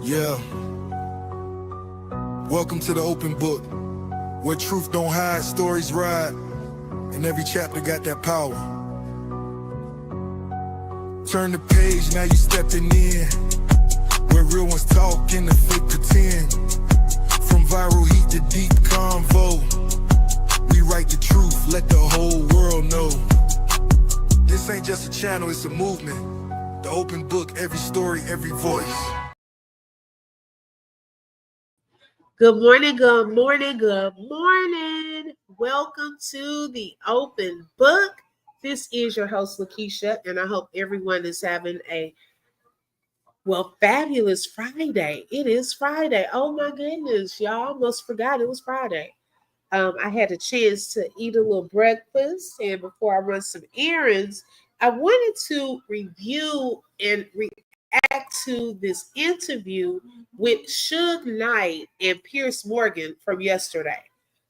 Yeah. Welcome to the open book, where truth don't hide, stories ride, and every chapter got that power. Turn the page, now you stepping in, where real ones talk and the fake pretend. From viral heat to deep convo, we write the truth, let the whole world know. This ain't just a channel, it's a movement. The open book, every story, every voice. Good morning, good morning, good morning. Welcome to the open book. This is your host, Lakeisha, and I hope everyone is having a, fabulous Friday. It is Friday. Oh my goodness, y'all almost forgot it was Friday. I had a chance to eat a little breakfast, and before I run some errands, I wanted to review and react to this interview with Suge Knight and Piers Morgan from yesterday.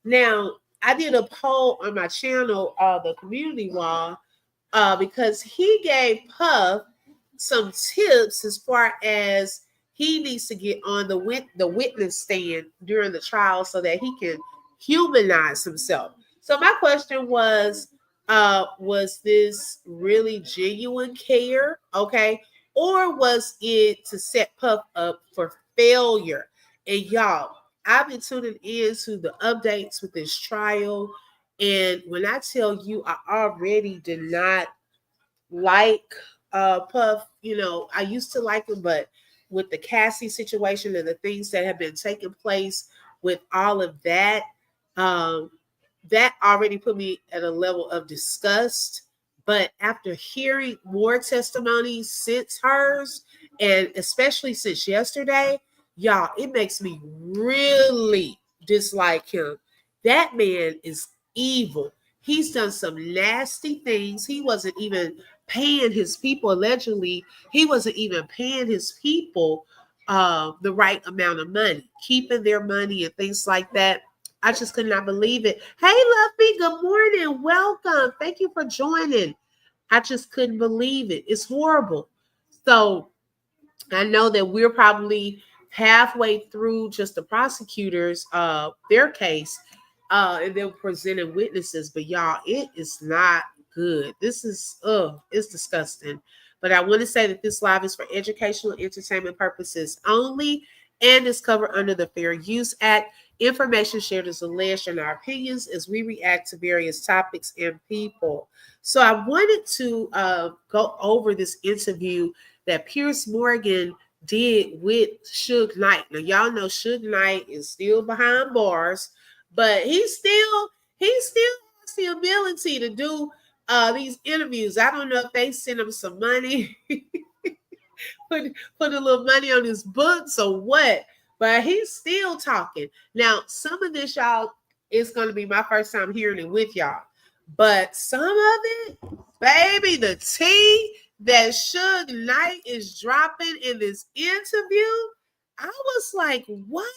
Now, I did a poll on my channel, the community wall, because he gave Puff some tips as far as he needs to get on the witness stand during the trial so that he can humanize himself. So my question was this really genuine care? Okay. Or was it to set Puff up for failure? And y'all, I've been tuning in to the updates with this trial. And when I tell you, I already did not like Puff. I used to like him, but with the Cassie situation and the things that have been taking place with all of that, um, that already put me at a level of disgust. But after hearing more testimonies since hers, and especially since yesterday, y'all, it makes me really dislike him. That man is evil. He's done some nasty things. He wasn't even paying his people, allegedly. He wasn't even paying his people the right amount of money, keeping their money and things like that. I just could not believe it. Hey, Luffy, good morning. Welcome. Thank you for joining. I just couldn't believe it. It's horrible. So I know that we're probably halfway through just the prosecutors, their case, and they're presenting witnesses. But y'all, it is not good. This is, it's disgusting. But I want to say that this live is for educational entertainment purposes only and is covered under the Fair Use Act. Information shared is alleged in our opinions as we react to various topics and people. So I wanted to go over this interview that Piers Morgan did with Suge Knight. Now y'all know Suge Knight is still behind bars, but he still has the ability to do these interviews. I don't know if they send him some money, put a little money on his books or what, but he's still talking. Now, some of this, y'all, is going to be my first time hearing it with y'all, but some of it, baby, the tea that Suge Knight is dropping in this interview, I was like, what?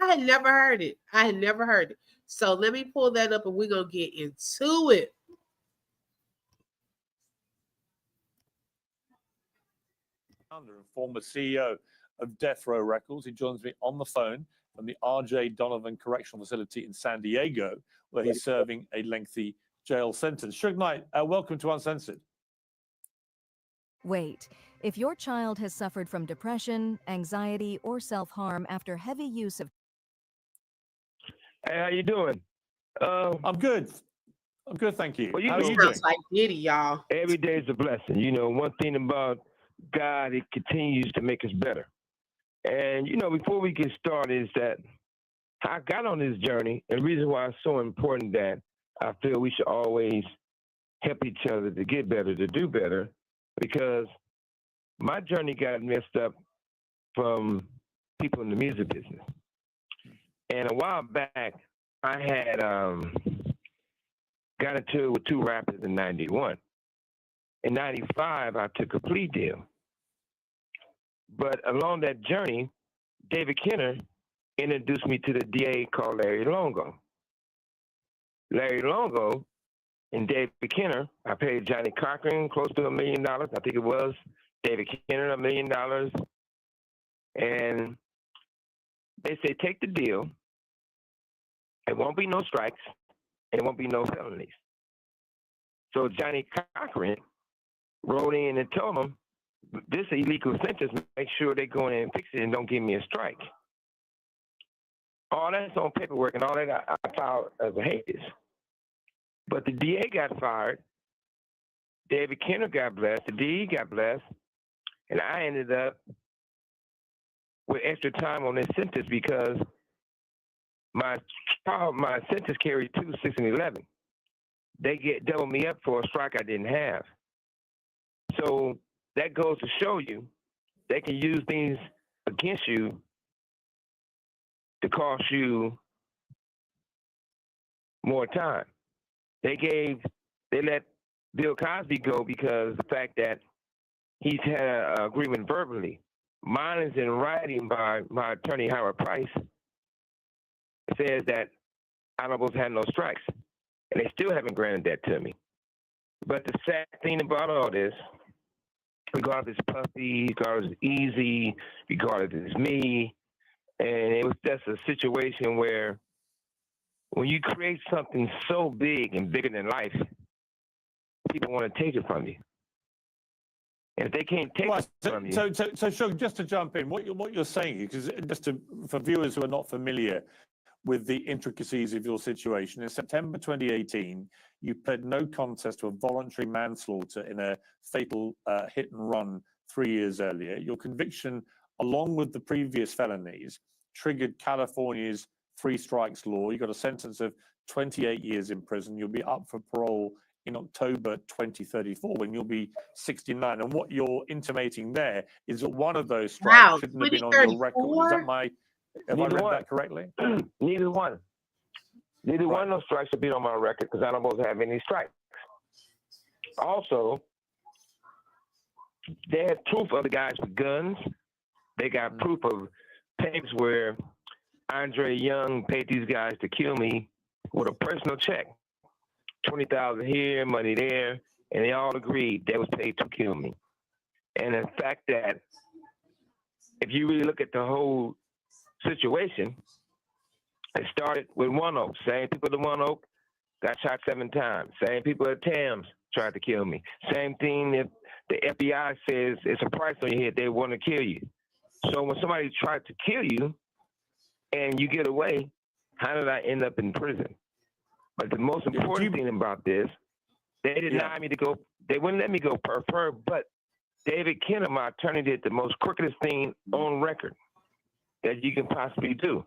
I had never heard it. So let me pull that up and we're going to get into it. Founder and former CEO of Death Row Records. He joins me on the phone from the R.J. Donovan Correctional Facility in San Diego, where he's serving a lengthy jail sentence. Suge Knight, welcome to Uncensored. Wait, if your child has suffered from depression, anxiety, or self-harm after heavy use of... Hey, how you doing? I'm good. Thank you. Well, how are you doing? Sounds like Diddy, y'all. Every day is a blessing. You know, one thing about God, it continues to make us better. And, before we get started is that I got on this journey, and the reason why it's so important that I feel we should always help each other to get better, to do better, because my journey got messed up from people in the music business. And a while back, I had got into it with two rappers in 91. In 95, I took a plea deal. But along that journey, David Kenner introduced me to the DA called Larry Longo. Larry Longo and David Kenner, I paid Johnny Cochran close to $1 million. I think it was. David Kenner $1 million. And they say, take the deal. It won't be no strikes, and it won't be no felonies. So Johnny Cochran wrote in and told them, this illegal sentence, make sure they go in and fix it and don't give me a strike. All that's on paperwork, and all that I filed as a habeas. But the DA got fired. David Kenner got blessed. The DE got blessed. And I ended up with extra time on this sentence because my sentence carried 2, 6, and 11. They double me up for a strike I didn't have. So that goes to show you they can use things against you to cost you more time. They let Bill Cosby go because the fact that he's had an agreement verbally. Mine is in writing by my attorney, Howard Price. It says that I'm not supposed to have no strikes. And they still haven't granted that to me. But the sad thing about all this, regardless it's Puffy, regardless it's Easy, regardless it's me, and it was just a situation where when you create something so big and bigger than life, people want to take it from you. And if they can't take it from you... So, Suge, just to jump in, what you're saying, because for viewers who are not familiar with the intricacies of your situation, in September 2018, you pled no contest to a voluntary manslaughter in a fatal hit and run 3 years earlier. Your conviction, along with the previous felonies, triggered California's 3 strikes law. You got a sentence of 28 years in prison. You'll be up for parole in October 2034 when you'll be 69. And what you're intimating there is that one of those strikes shouldn't have been on your record. Is that have I read that correctly? Neither one. Neither one of those strikes should be on my record because I don't supposed to have any strikes. Also, they had proof of the guys with guns. They got proof of tapes where Andre Young paid these guys to kill me with a personal check. $20,000 here, money there, and they all agreed they was paid to kill me. And the fact that if you really look at the whole situation, it started with One Oak. Same people at One Oak got shot 7 times. Same people at Tams tried to kill me. Same thing if the FBI says it's a price on your head, they want to kill you. So when somebody tried to kill you and you get away, how did I end up in prison? But the most important thing about this, they denied me to go. They wouldn't let me go per fur, but David Kenner, my attorney, did the most crookedest thing on record that you can possibly do.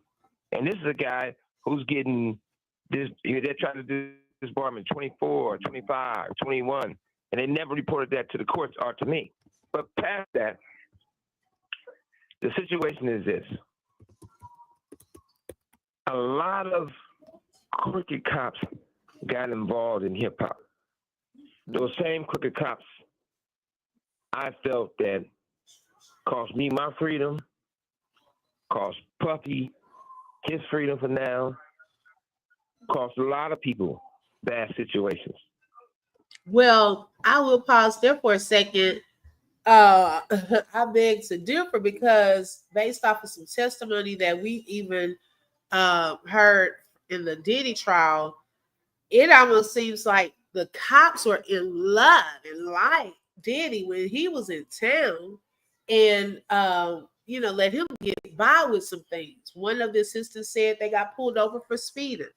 And this is a guy who's getting this, they're trying to do this barman 24, 25, 21, and they never reported that to the courts or to me. But past that, the situation is this. A lot of crooked cops got involved in hip hop. Those same crooked cops, I felt that cost me my freedom, cost Puffy his freedom for now, cost a lot of people bad situations. Well, I will pause there for a second. I beg to differ because based off of some testimony that we even heard in the Diddy trial, it almost seems like the cops were in love and liked Diddy when he was in town and let him get by with some things. One of the assistants said they got pulled over for speeding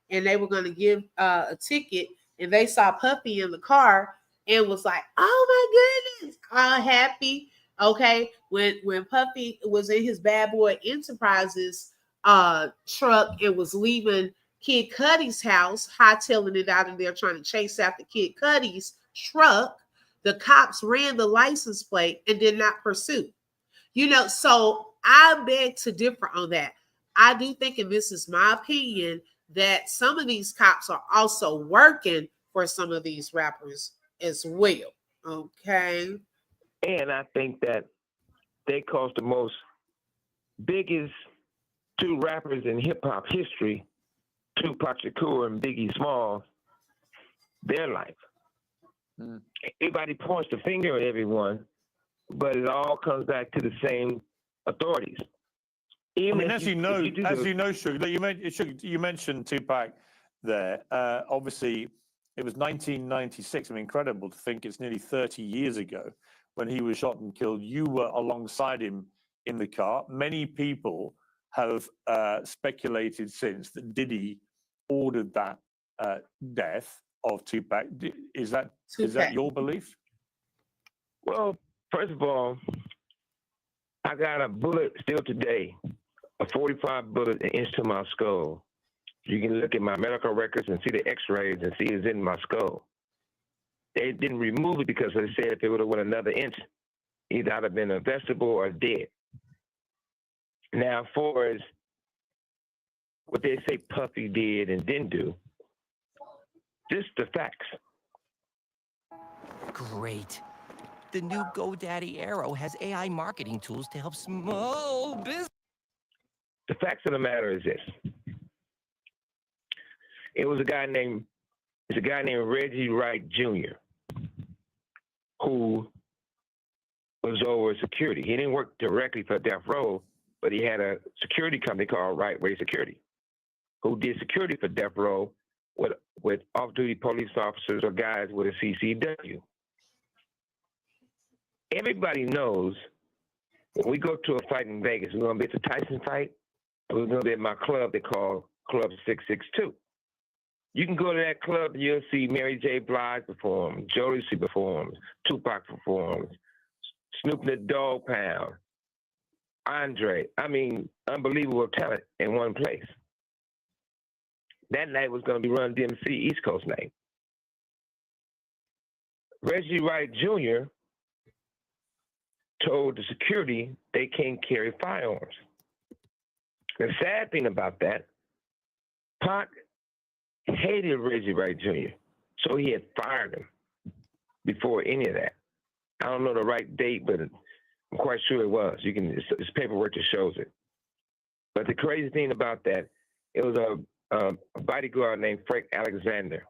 and they were going to give a ticket, and they saw Puffy in the car and was like, oh my goodness, all happy. Okay, when Puffy was in his Bad Boy Enterprises truck and was leaving Kid Cudi's house, hightailing it out of there, trying to chase after Kid Cudi's truck, the cops ran the license plate and did not pursue. So I beg to differ on that. I do think, and this is my opinion, that some of these cops are also working for some of these rappers as well. Okay. And I think that they caused the biggest 2 rappers in hip hop history, Tupac Shakur and Biggie Smalls, their life. Everybody points the finger at everyone, but it all comes back to the same authorities. I Even mean, if as you know, Suge, Suge, you mentioned Tupac there. Obviously, it was 1996. I mean, incredible to think it's nearly 30 years ago when he was shot and killed. You were alongside him in the car. Many people have speculated since that Diddy ordered that death of Tupac. Is that your belief? well, first of all, I got a bullet still today, a 45 bullet into my skull. You can look at my medical records and see the x-rays and see it's in my skull. They didn't remove it because they said if it would have went another inch, either I'd have been a vegetable or dead. Now, as far as what they say Puffy did and didn't do, just the facts. Great. The new GoDaddy Arrow has AI marketing tools to help small business. The facts of the matter is this. It's a guy named Reggie Wright Jr. who was over security. He didn't work directly for Death Row, but he had a security company called Right Way Security, who did security for Death Row with off-duty police officers or guys with a CCW. Everybody knows when we go to a fight in Vegas, we're going to be at the Tyson fight, or we're going to be at my club they call Club 662. You can go to that club and you'll see Mary J. Blige perform, Jodeci performs, Tupac performs, Snoop the Dogg Pound, Andre. I mean, unbelievable talent in one place. That night was going to be Run DMC East Coast night. Reggie Wright Jr. told the security they can't carry firearms. The sad thing about that, Pac hated Reggie Wright Jr., so he had fired him before any of that. I don't know the right date, but I'm quite sure it was. It's paperwork that shows it. But the crazy thing about that, it was a bodyguard named Frank Alexander.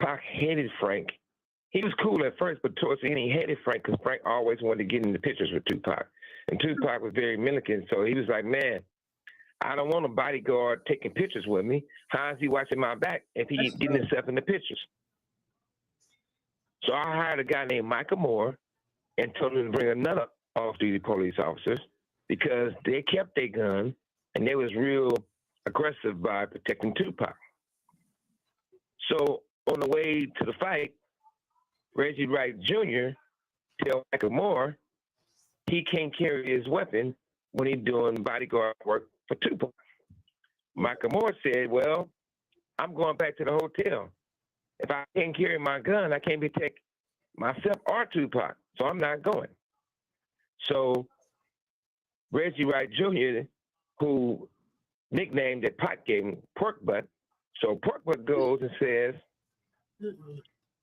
Pac hated Frank. He was cool at first, but towards the end, he hated Frank because Frank always wanted to get into pictures with Tupac. And Tupac was very militant, so he was like, man, I don't want a bodyguard taking pictures with me. How is he watching my back if he's getting himself in the pictures? So I hired a guy named Michael Moore and told him to bring another off-duty police officer because they kept their gun and they was real aggressive by protecting Tupac. So on the way to the fight, Reggie Wright Jr. tell Michael Moore he can't carry his weapon when he's doing bodyguard work for Tupac. Michael Moore said, well, I'm going back to the hotel. If I can't carry my gun, I can't protect myself or Tupac, so I'm not going. So Reggie Wright Jr., who nicknamed that Pac gave him Pork Butt, so Pork Butt goes and says,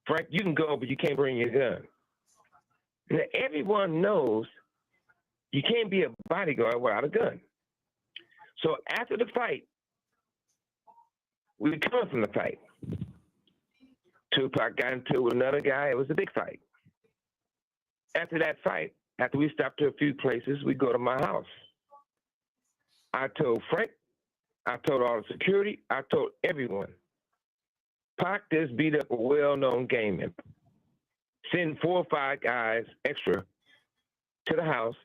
Frank, you can go, but you can't bring your gun. Now, everyone knows you can't be a bodyguard without a gun. So after the fight, we come from the fight. Tupac got into it with another guy. It was a big fight. After that fight, after we stopped to a few places, we go to my house. I told Frank, I told all the security, I told everyone. Pac just beat up a well-known gang member. Send 4 or 5 guys extra to the house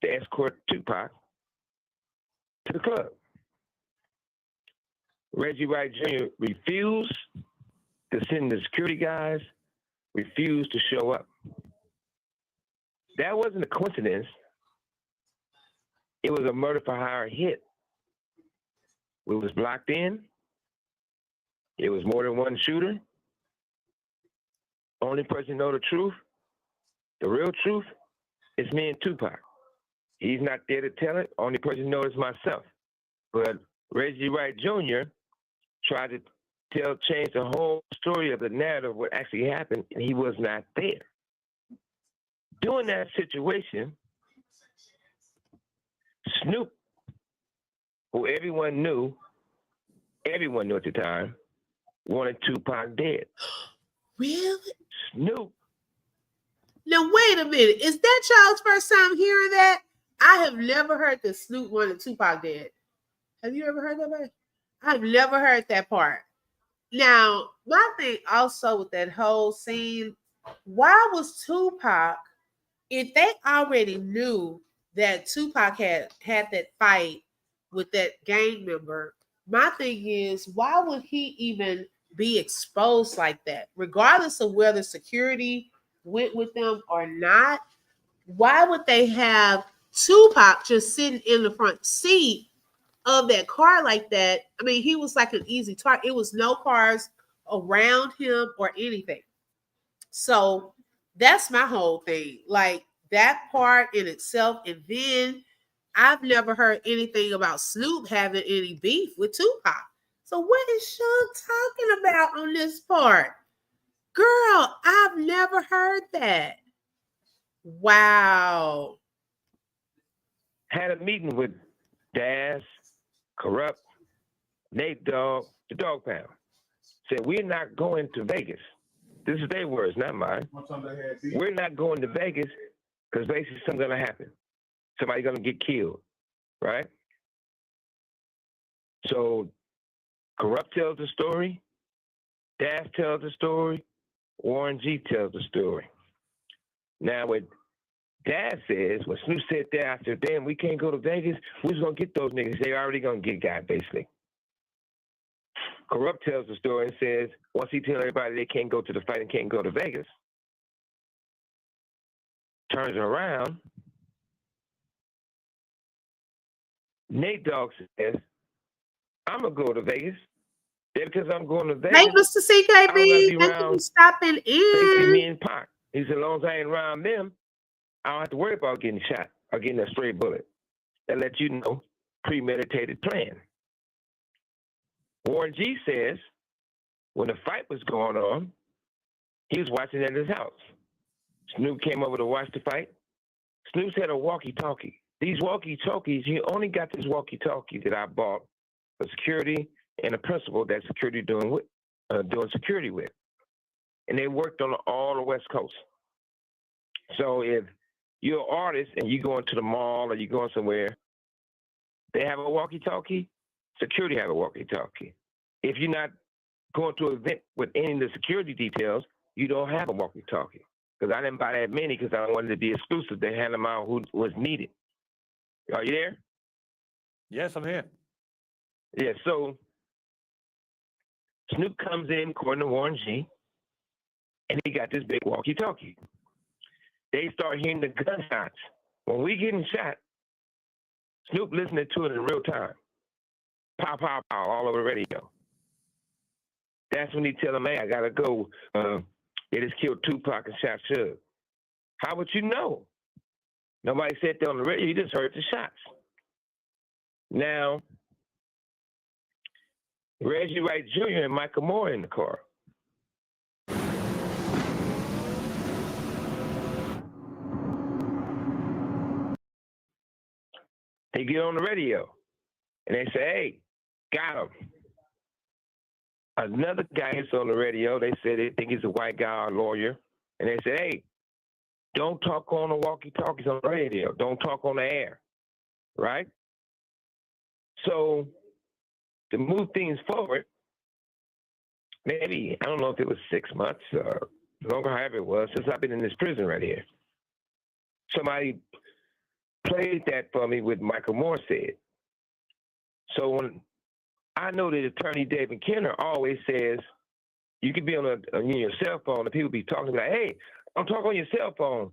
to escort Tupac to the club. Reggie Wright Jr. refused to send the security guys, refused to show up. That wasn't a coincidence. It was a murder for hire hit. We was blocked in. It was more than one shooter. Only person know the truth, the real truth, is me and Tupac. He's not there to tell it. Only person knows is myself. But Reggie Wright Jr. tried to change the whole story of the narrative of what actually happened, and he was not there. During that situation, Snoop, who everyone knew at the time, wanted Tupac dead. Really? Snoop. Now, wait a minute. Is that y'all's first time hearing that? I have never heard that Snoop wanted Tupac dead. Have you ever heard that, babe? I've never heard that part. Now, my thing also with that whole scene, why was Tupac, if they already knew that Tupac had that fight with that gang member, my thing is, why would he even be exposed like that? Regardless of whether security went with them or not, why would they have Tupac just sitting in the front seat of that car like that? I mean, he was like an easy target. It was no cars around him or anything. So that's my whole thing. Like that part in itself. And then I've never heard anything about Snoop having any beef with Tupac. So what is Suge talking about on this part? Girl, I've never heard that. Wow. Had a meeting with Daz, Corrupt, Nate Dogg, the Dog Pound. Said, we're not going to Vegas. This is their words, not mine. We're not going to Vegas because basically something's going to happen. Somebody's going to get killed, right? So Corrupt tells the story. Daz tells the story. Warren G tells the story. Now, what Dad says, when Snoop said that, I said, damn, we can't go to Vegas. Who's going to get those niggas? They already going to get got, basically. Corrupt tells the story and says, once he tells everybody they can't go to the fight and can't go to Vegas, turns around, Nate Dogg says, I'm going to go to Vegas. Then because I'm going to Vegas, Hey, Mr. CKB, thank you for stopping in. me and Pac. He said, as long as I ain't around them, I don't have to worry about getting shot or getting a stray bullet. That lets you know, premeditated plan. Warren G says, when the fight was going on, he was watching at his house. Snoop came over to watch the fight. Snoop's had a walkie-talkie. These walkie-talkies, he only got this walkie-talkie that I bought for security and a principal that security doing security with. And they worked on all the West Coast. So if you're an artist and you go into the mall or you going somewhere, they have a walkie-talkie, security have a walkie-talkie. If you're not going to an event with any of the security details, you don't have a walkie-talkie. Because I didn't buy that many because I wanted to be exclusive. They hand them out who was needed. Are you there? Yes, I'm here. Yeah, so Snoop comes in, according to Warren G, and he got this big walkie-talkie. They start hearing the gunshots. When we getting shot, Snoop listening to it in real time. Pow, pow, pow, all over the radio. That's when he tell him, hey, I got to go. They just killed Tupac and shot Suge. How would you know? Nobody said that on the radio. You just heard the shots. Now, Reggie Wright Jr. and Michael Moore in the car. They get on the radio, and they say, hey, got him. Another guy is on the radio. They said they think he's a white guy or a lawyer. And they said, hey, don't talk on the walkie-talkies on the radio. Don't talk on the air, right? So to move things forward, maybe, I don't know if it was 6 months or longer, however it was, since I've been in this prison right here. Somebody played that for me with Michael Moore said. So when I know that attorney David Kenner always says, you can be on your cell phone and people be talking about, hey, I'm talking on your cell phone.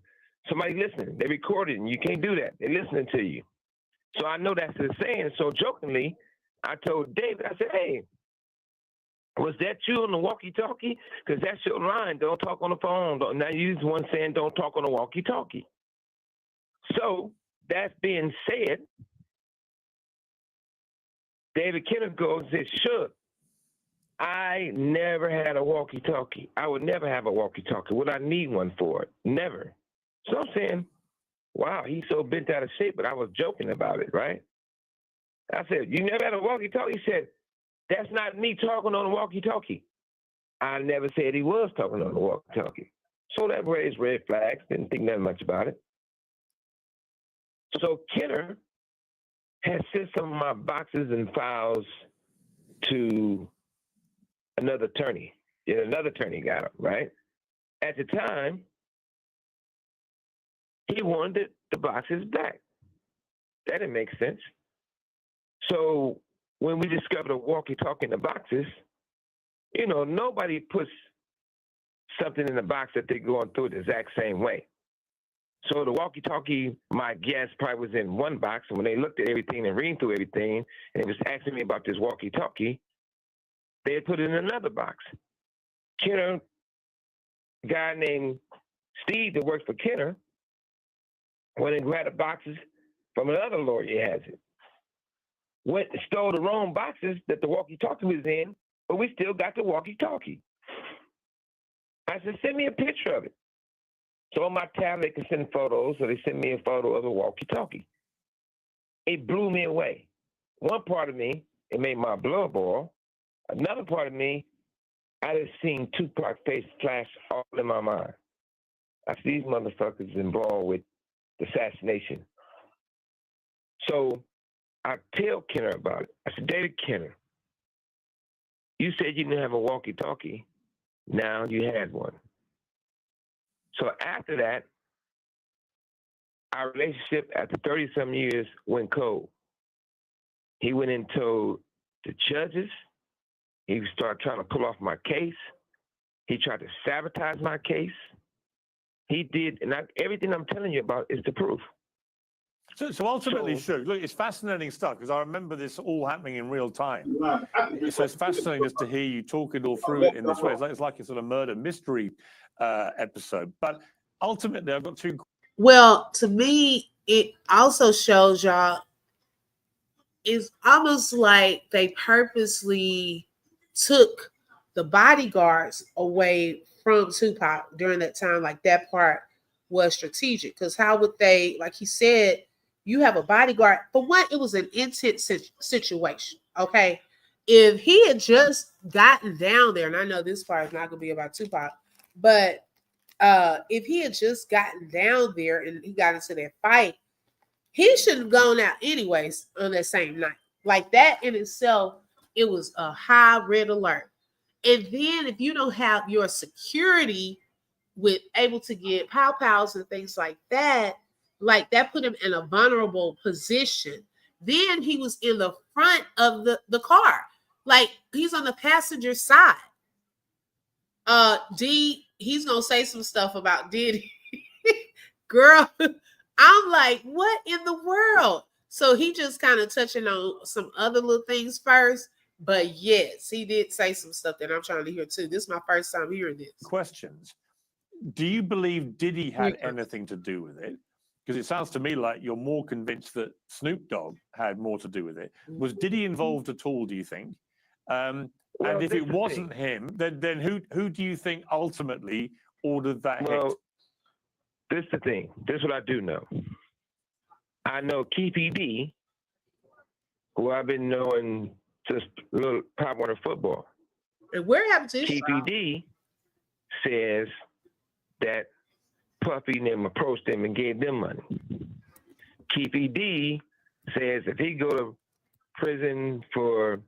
Somebody listening. They recorded and you can't do that. They're listening to you. So I know that's the saying. So jokingly, I told David, I said, hey, was that you on the walkie-talkie? Because that's your line. Don't talk on the phone. Now you're the one saying don't talk on the walkie-talkie. So that being said, David Kenner goes and says, sure, I never had a walkie-talkie. I would never have a walkie-talkie. Would I need one for it? Never. So I'm saying, wow, he's so bent out of shape, but I was joking about it, right? I said, you never had a walkie-talkie? He said, that's not me talking on the walkie-talkie. I never said he was talking on the walkie-talkie. So that raised red flags. Didn't think nothing much about it. So Kenner had sent some of my boxes and files to another attorney. And another attorney got them, right? At the time, he wanted the boxes back. That didn't make sense. So when we discovered a walkie-talkie in the boxes, you know, nobody puts something in the box that they're going through the exact same way. So the walkie-talkie, my guess, probably was in one box. And when they looked at everything and reading through everything, and they was asking me about this walkie-talkie, they had put it in another box. Kenner, a guy named Steve that works for Kenner, went and grabbed the boxes from another lawyer he has it. Went and stole the wrong boxes that the walkie-talkie was in, but we still got the walkie-talkie. I said, send me a picture of it. So on my tablet, they can send photos, so they sent me a photo of the walkie-talkie. It blew me away. One part of me, it made my blood boil. Another part of me, I just seen Tupac face flash all in my mind. I see these motherfuckers involved with the assassination. So I tell Kenner about it. I said, David Kenner, you said you didn't have a walkie-talkie. Now you had one. So after that, our relationship after 30-some years went cold. He went and told the judges. He started trying to pull off my case. He tried to sabotage my case. He did, and everything I'm telling you about is the proof. So ultimately, Suge, look, it's fascinating stuff because I remember this all happening in real time. So it's fascinating just to hear you talk it all through it in this way. It's like a sort of murder mystery episode. But ultimately, I've got two. Well, to me, it also shows y'all it's almost like they purposely took the bodyguards away from Tupac during that time. Like that part was strategic because how would they, like he said, you have a bodyguard. For one, it was an intense situation. Okay. If he had just gotten down there, and I know this part is not going to be about Tupac, but if he had just gotten down there and he got into that fight, he should have gone out anyways on that same night. Like that in itself, it was a high red alert. And then if you don't have your security with able to get pows and things like that put him in a vulnerable position. Then he was in the front of the car. Like he's on the passenger side. D, he's gonna say some stuff about Diddy. Girl, I'm like, what in the world? So he just kind of touching on some other little things first. But yes, he did say some stuff that I'm trying to hear too. This is my first time hearing this. Questions. Do you believe Diddy had anything to do with it? Because it sounds to me like you're more convinced that Snoop Dogg had more to do with it. Was Diddy involved at all, do you think? And if it wasn't him, then who do you think ultimately ordered that hit? This is the thing. This is what I do know. I know KPD, who I've been knowing since little Pop Warner football. And where happened to KPD says that Puffy and them approached him and gave them money. KPD says if he go to prison for,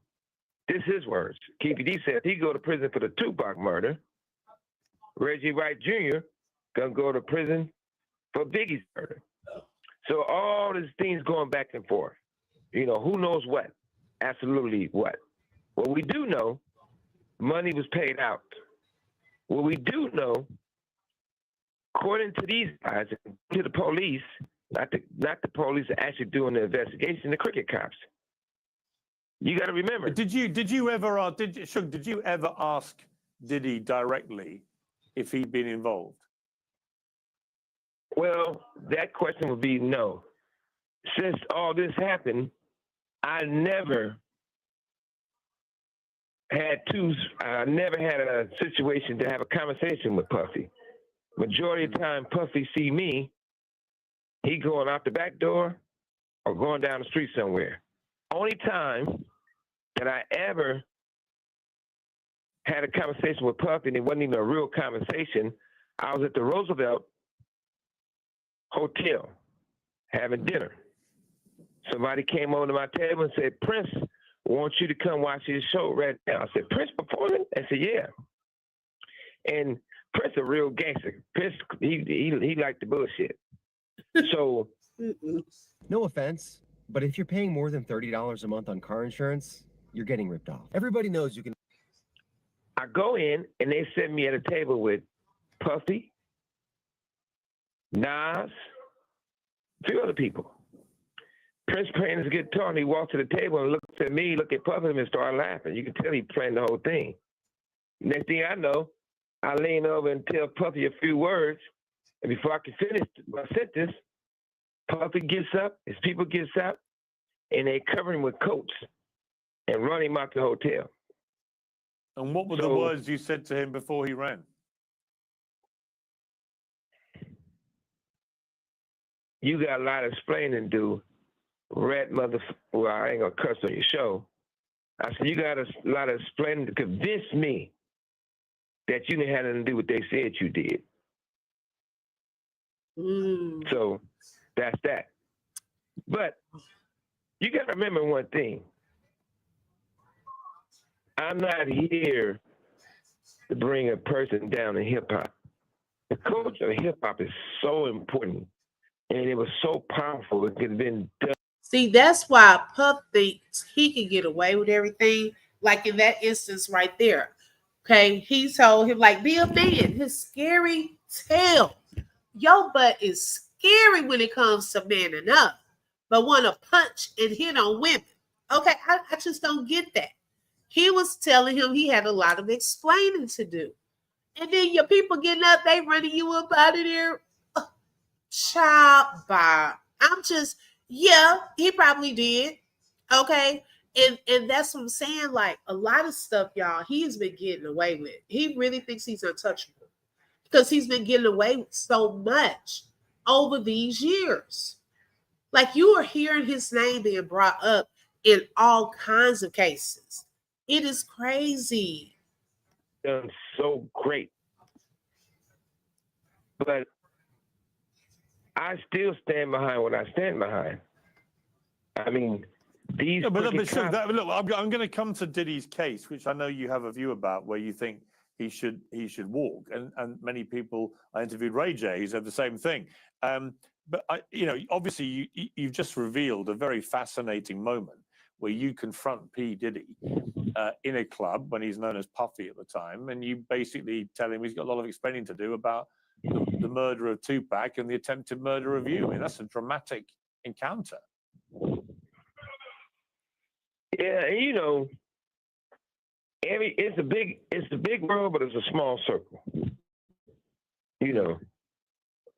this is his words. KPD said if he go to prison for the Tupac murder, Reggie Wright Jr. gonna go to prison for Biggie's murder. So all these things going back and forth. You know, who knows what? Absolutely what? What we do know, money was paid out. What we do know, according to these guys, to the police, not the police are actually doing the investigation, the cricket cops. You got to remember. Did you ever ask Diddy directly if he'd been involved? Well, that question would be no. Since all this happened, I never had a situation to have a conversation with Puffy. Majority of the time, Puffy see me, he going out the back door or going down the street somewhere. Only time that I ever had a conversation with Puffy, and it wasn't even a real conversation, I was at the Roosevelt Hotel. having dinner. Somebody came over to my table and said, Prince wants you to come watch his show right now. I said, Prince performing? I said, yeah. And Prince a real gangster. Prince, he liked the bullshit. So No offense, but if you're paying more than $30 a month on car insurance, you're getting ripped off. Everybody knows you can. I go in and they sit me at a table with Puffy, Nas, a few other people. Prince playing his guitar and he walked to the table and looked at me, looked at Puffy and started laughing. You can tell he playing the whole thing. Next thing I know, I lean over and tell Puffy a few words, and before I can finish my sentence, Puffy gets up, his people gets up, and they cover him with coats and run him out the hotel. And what were the words you said to him before he ran? You got a lot of explaining to do. Rat mother, well, I ain't gonna cuss on your show. I said, you got a lot of explaining to convince me that you didn't have nothing to do what they said you did. So that's that. But you got to remember one thing. I'm not here to bring a person down in hip hop. The culture of hip hop is so important, and it was so powerful. It could have been done. See, that's why Puff thinks he can get away with everything. Like in that instance right there. Okay, he told him, like, be a man. His scary tail. Your butt is scary when it comes to manning up, but want to punch and hit on women. Okay, I just don't get that. He was telling him he had a lot of explaining to do. And then your people getting up, they running you up out of there. Child, bye. I'm just, yeah, he probably did. Okay. And that's what I'm saying. Like a lot of stuff, y'all, he's been getting away with. He really thinks he's untouchable because he's been getting away with so much over these years. Like you are hearing his name being brought up in all kinds of cases. It is crazy. Done so great. But I still stand behind what I stand behind. I mean, these. No, but look, I'm going to come to Diddy's case, which I know you have a view about, where you think he should walk, and many people I interviewed Ray J who said the same thing. But obviously you've just revealed a very fascinating moment where you confront P. Diddy in a club when he's known as Puffy at the time, and you basically tell him he's got a lot of explaining to do about the murder of Tupac and the attempted murder of you. I mean, that's a dramatic encounter. Yeah, and it's a big world, but it's a small circle.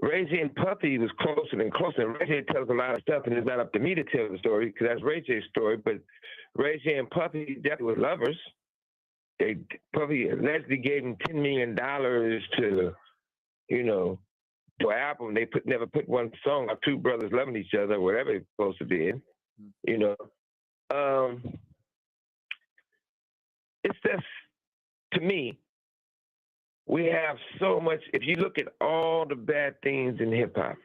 Ray J and Puffy was closer and closer. And Ray J tells a lot of stuff, and it's not up to me to tell the story because that's Ray J's story. But Ray J and Puffy definitely were lovers. Puffy allegedly gave him $10 million to an album. They never put one song of two brothers loving each other, whatever it's supposed to be. It's just, to me, we have so much. If you look at all the bad things in hip hop,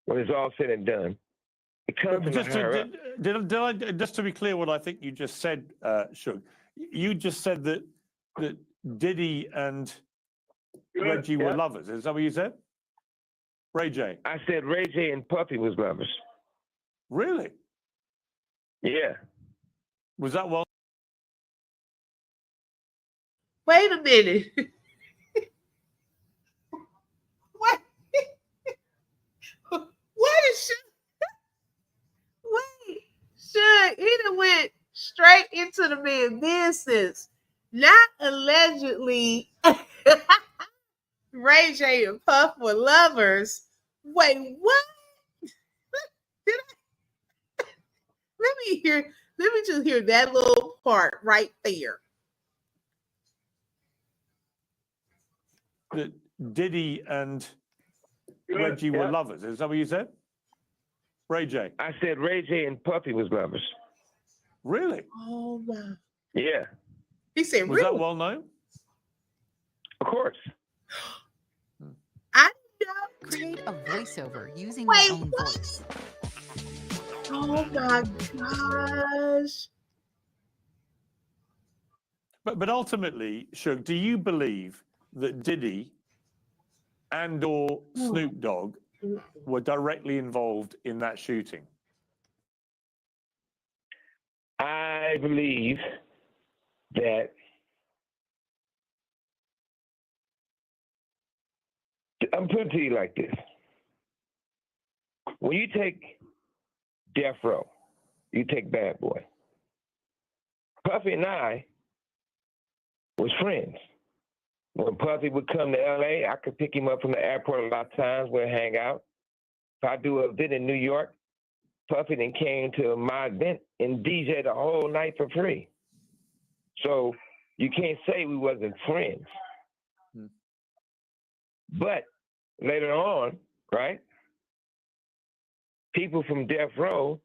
when it's all said and done, it comes from just to be clear, what I think you just said, Suge, you just said that Diddy and Reggie were lovers. Is that what you said? Ray J. I said Ray J and Puffy was lovers. Really? Yeah. Was that well? Wait a minute. What is Suge? Wait, Suge, he done went straight into the man's business. Not allegedly Ray J and Puff were lovers. Wait, what? Let me just hear that little part right there. That Diddy and Reggie were lovers. Is that what you said? Ray J. I said Ray J and Puffy was lovers. Really? Oh my. Yeah. He said, was really? that well known? Of course. I didn't know. Create a voiceover using Wait, your own what? voice. Oh my gosh. But ultimately, Suge, do you believe that Diddy and or Snoop Dogg were directly involved in that shooting? I believe that I'm putting it to you like this. When you take Death Row, you take Bad Boy. Puffy and I was friends. When Puffy would come to LA, I could pick him up from the airport a lot of times, we'd hang out. If I do an event in New York, Puffy then came to my event and DJ the whole night for free. So you can't say we wasn't friends. But later on, right, people from Death Row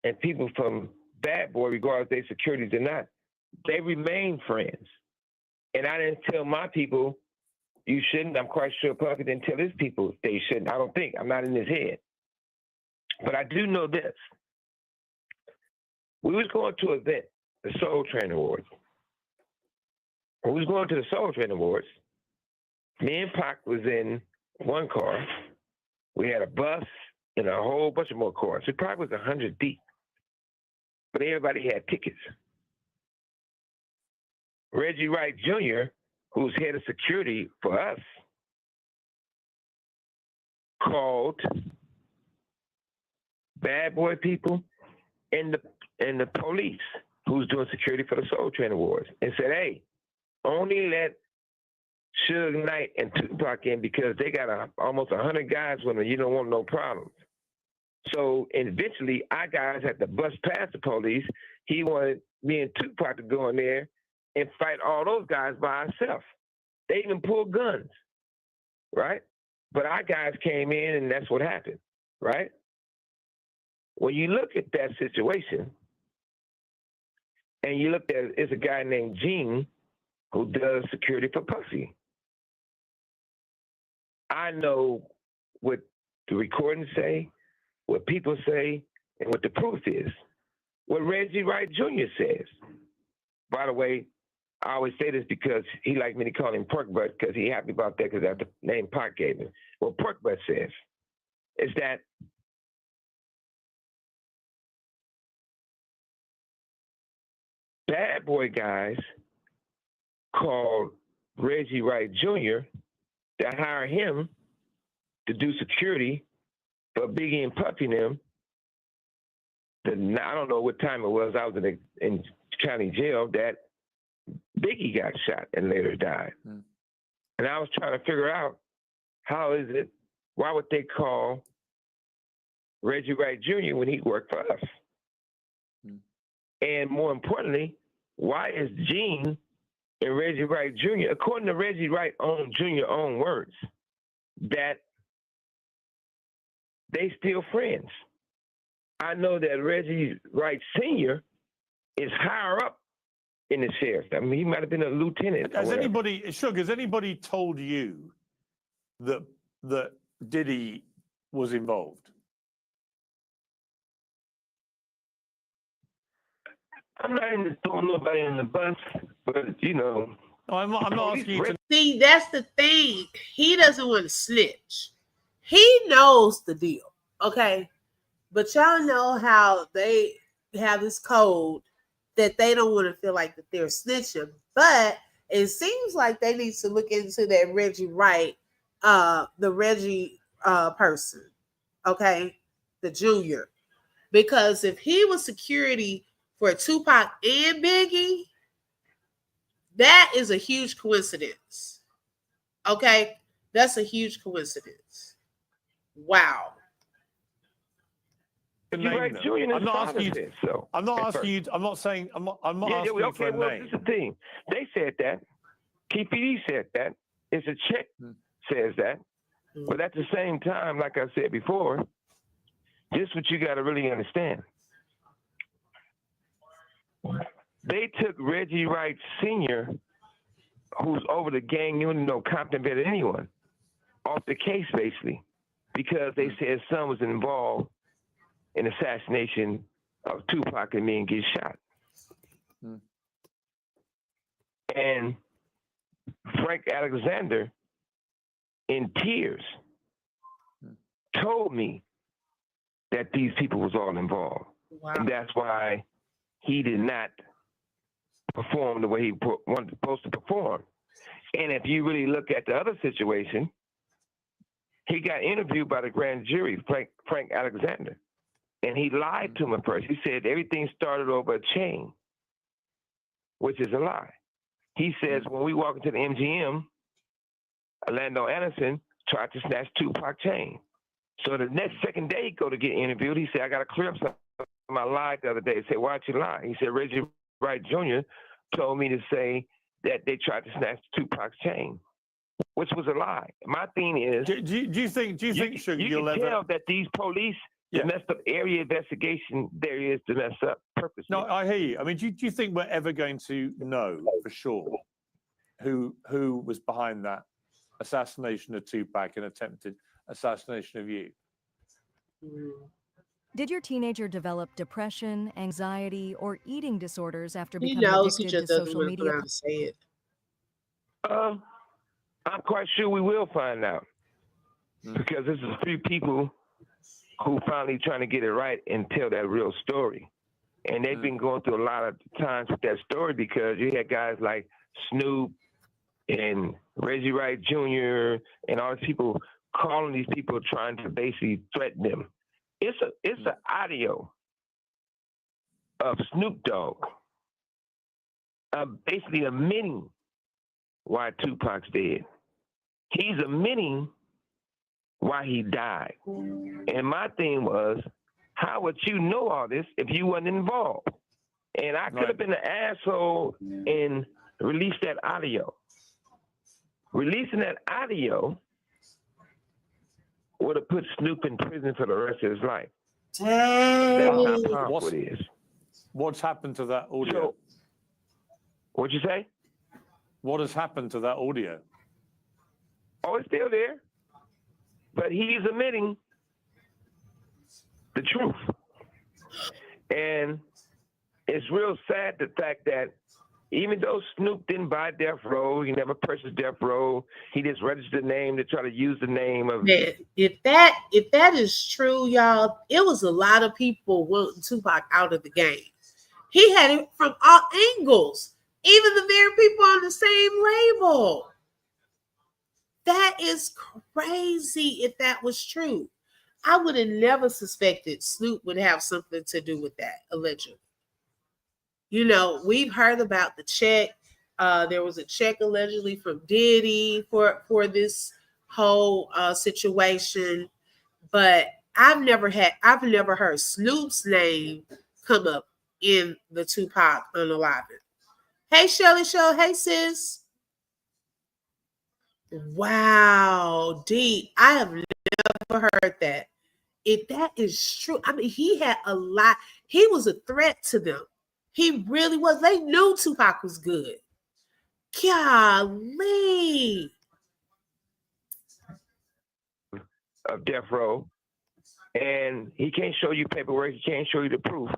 and people from Bad Boy, regardless if they securities or not, they remain friends. And I didn't tell my people, you shouldn't. I'm quite sure Puffy didn't tell his people they shouldn't. I don't think. I'm not in his head. But I do know this. We was going to an event, the Soul Train Awards. When we was going to the Soul Train Awards, me and Pac was in one car. We had a bus and a whole bunch of more cars. It probably was 100 deep. But everybody had tickets. Reggie Wright Jr., who's head of security for us, called Bad Boy people and the police who's doing security for the Soul Train Awards and said, hey, only let Suge Knight and Tupac in because they got almost 100 guys with them. You don't want no problems. So eventually, our guys had to bust past the police. He wanted me and Tupac to go in there and fight all those guys by ourselves. They even pulled guns, right? But our guys came in, and that's what happened, right? When you look at that situation, and you look at it's a guy named Gene who does security for Puffy. I know what the recordings say, what people say, and what the proof is. What Reggie Wright Jr. says. By the way, I always say this because he liked me to call him Pork Butt because he happy about that because that's the name Pac gave him. What Pork Butt says is that Bad Boy guys called Reggie Wright Jr. to hire him to do security for Biggie and Puffy and them. I don't know what time it was. I was in county jail that Biggie got shot and later died. And I was trying to figure out why would they call Reggie Wright Jr. when he worked for us? And more importantly, why is Gene and Reggie Wright Jr., according to Reggie Wright Jr. own words, that they still friends? I know that Reggie Wright Sr. is higher up in the sheriff. I mean, he might have been a lieutenant. Has anybody told you that Diddy was involved? I'm not even throwing nobody in the bus, but you know. No, I'm not asking you to. See, that's the thing. He doesn't want to snitch. He knows the deal, okay? But y'all know how they have this code that they don't want to feel like that they're snitching. But it seems like they need to look into that Reggie Wright, the Reggie person, okay? The junior. Because if he was security for Tupac and Biggie, that is a huge coincidence. Okay? That's a huge coincidence. Wow. I'm not asking you. I'm not asking you. I'm not saying. I'm not asking you for a name. This is the thing. They said that. TPD said that. It's a check says that. But at the same time, like I said before, this is what you got to really understand. They took Reggie Wright Sr., who's over the gang, you don't know Compton better than anyone, off the case, basically. because they said his son was involved in assassination of Tupac and being get shot. Mm. And Frank Alexander, in tears, told me that these people was all involved. Wow. And that's why he did not perform the way he wanted supposed to perform. And if you really look at the other situation, he got interviewed by the grand jury, Frank Alexander, and he lied to him at first. He said everything started over a chain, which is a lie. He says when we walk into the MGM, Orlando Anderson tried to snatch Tupac chain. So the next second day he go to get interviewed, he said, I got to clear up something. I lied the other day. He said, why'd you lie? He said, Reggie Wright Jr. told me to say that they tried to snatch Tupac's chain, which was a lie. My thing is, Do you think, Suge, you you'll can ever? tell that these police, the messed up area investigation there is to mess up purposely. No, I hear you. I mean, do you think we're ever going to know for sure who was behind that assassination of Tupac and attempted assassination of you? Did your teenager develop depression, anxiety, or eating disorders after He becoming knows, he addicted to just doesn't social want to come media? out and say it. I'm quite sure we will find out because this is a few people who finally trying to get it right and tell that real story. And they've been going through a lot of times with that story because you had guys like Snoop and Reggie Wright Jr. and all these people calling these people trying to basically threaten them. It's an audio of Snoop Dogg basically admitting why Tupac's dead. He's admitting why he died. And my thing was, how would you know all this if you wasn't involved? And I could have been an asshole and released that audio. Releasing that audio would have put Snoop in prison for the rest of his life. That's how powerful it is. What's happened to that audio? So, what'd you say? What has happened to that audio? Oh, it's still there. But he's admitting the truth. And it's real sad the fact that even though Snoop didn't buy Death Row, he never purchased Death Row, he just registered the name to try to use the name of... Man, if that is true, y'all, it was a lot of people wanting Tupac out of the game. He had it from all angles, even the very people on the same label. That is crazy if that was true. I would have never suspected Snoop would have something to do with that, allegedly. You know, we've heard about the check. There was a check allegedly from Diddy for this whole situation, but I've never heard Snoop's name come up in the Tupac Unalive. Hey, Shelly Show. Hey, sis. Wow, D. I have never heard that. If that is true, I mean, he had a lot. He was a threat to them. He really was. They knew Tupac was good. Golly. Of Death Row. And he can't show you paperwork. He can't show you the proof.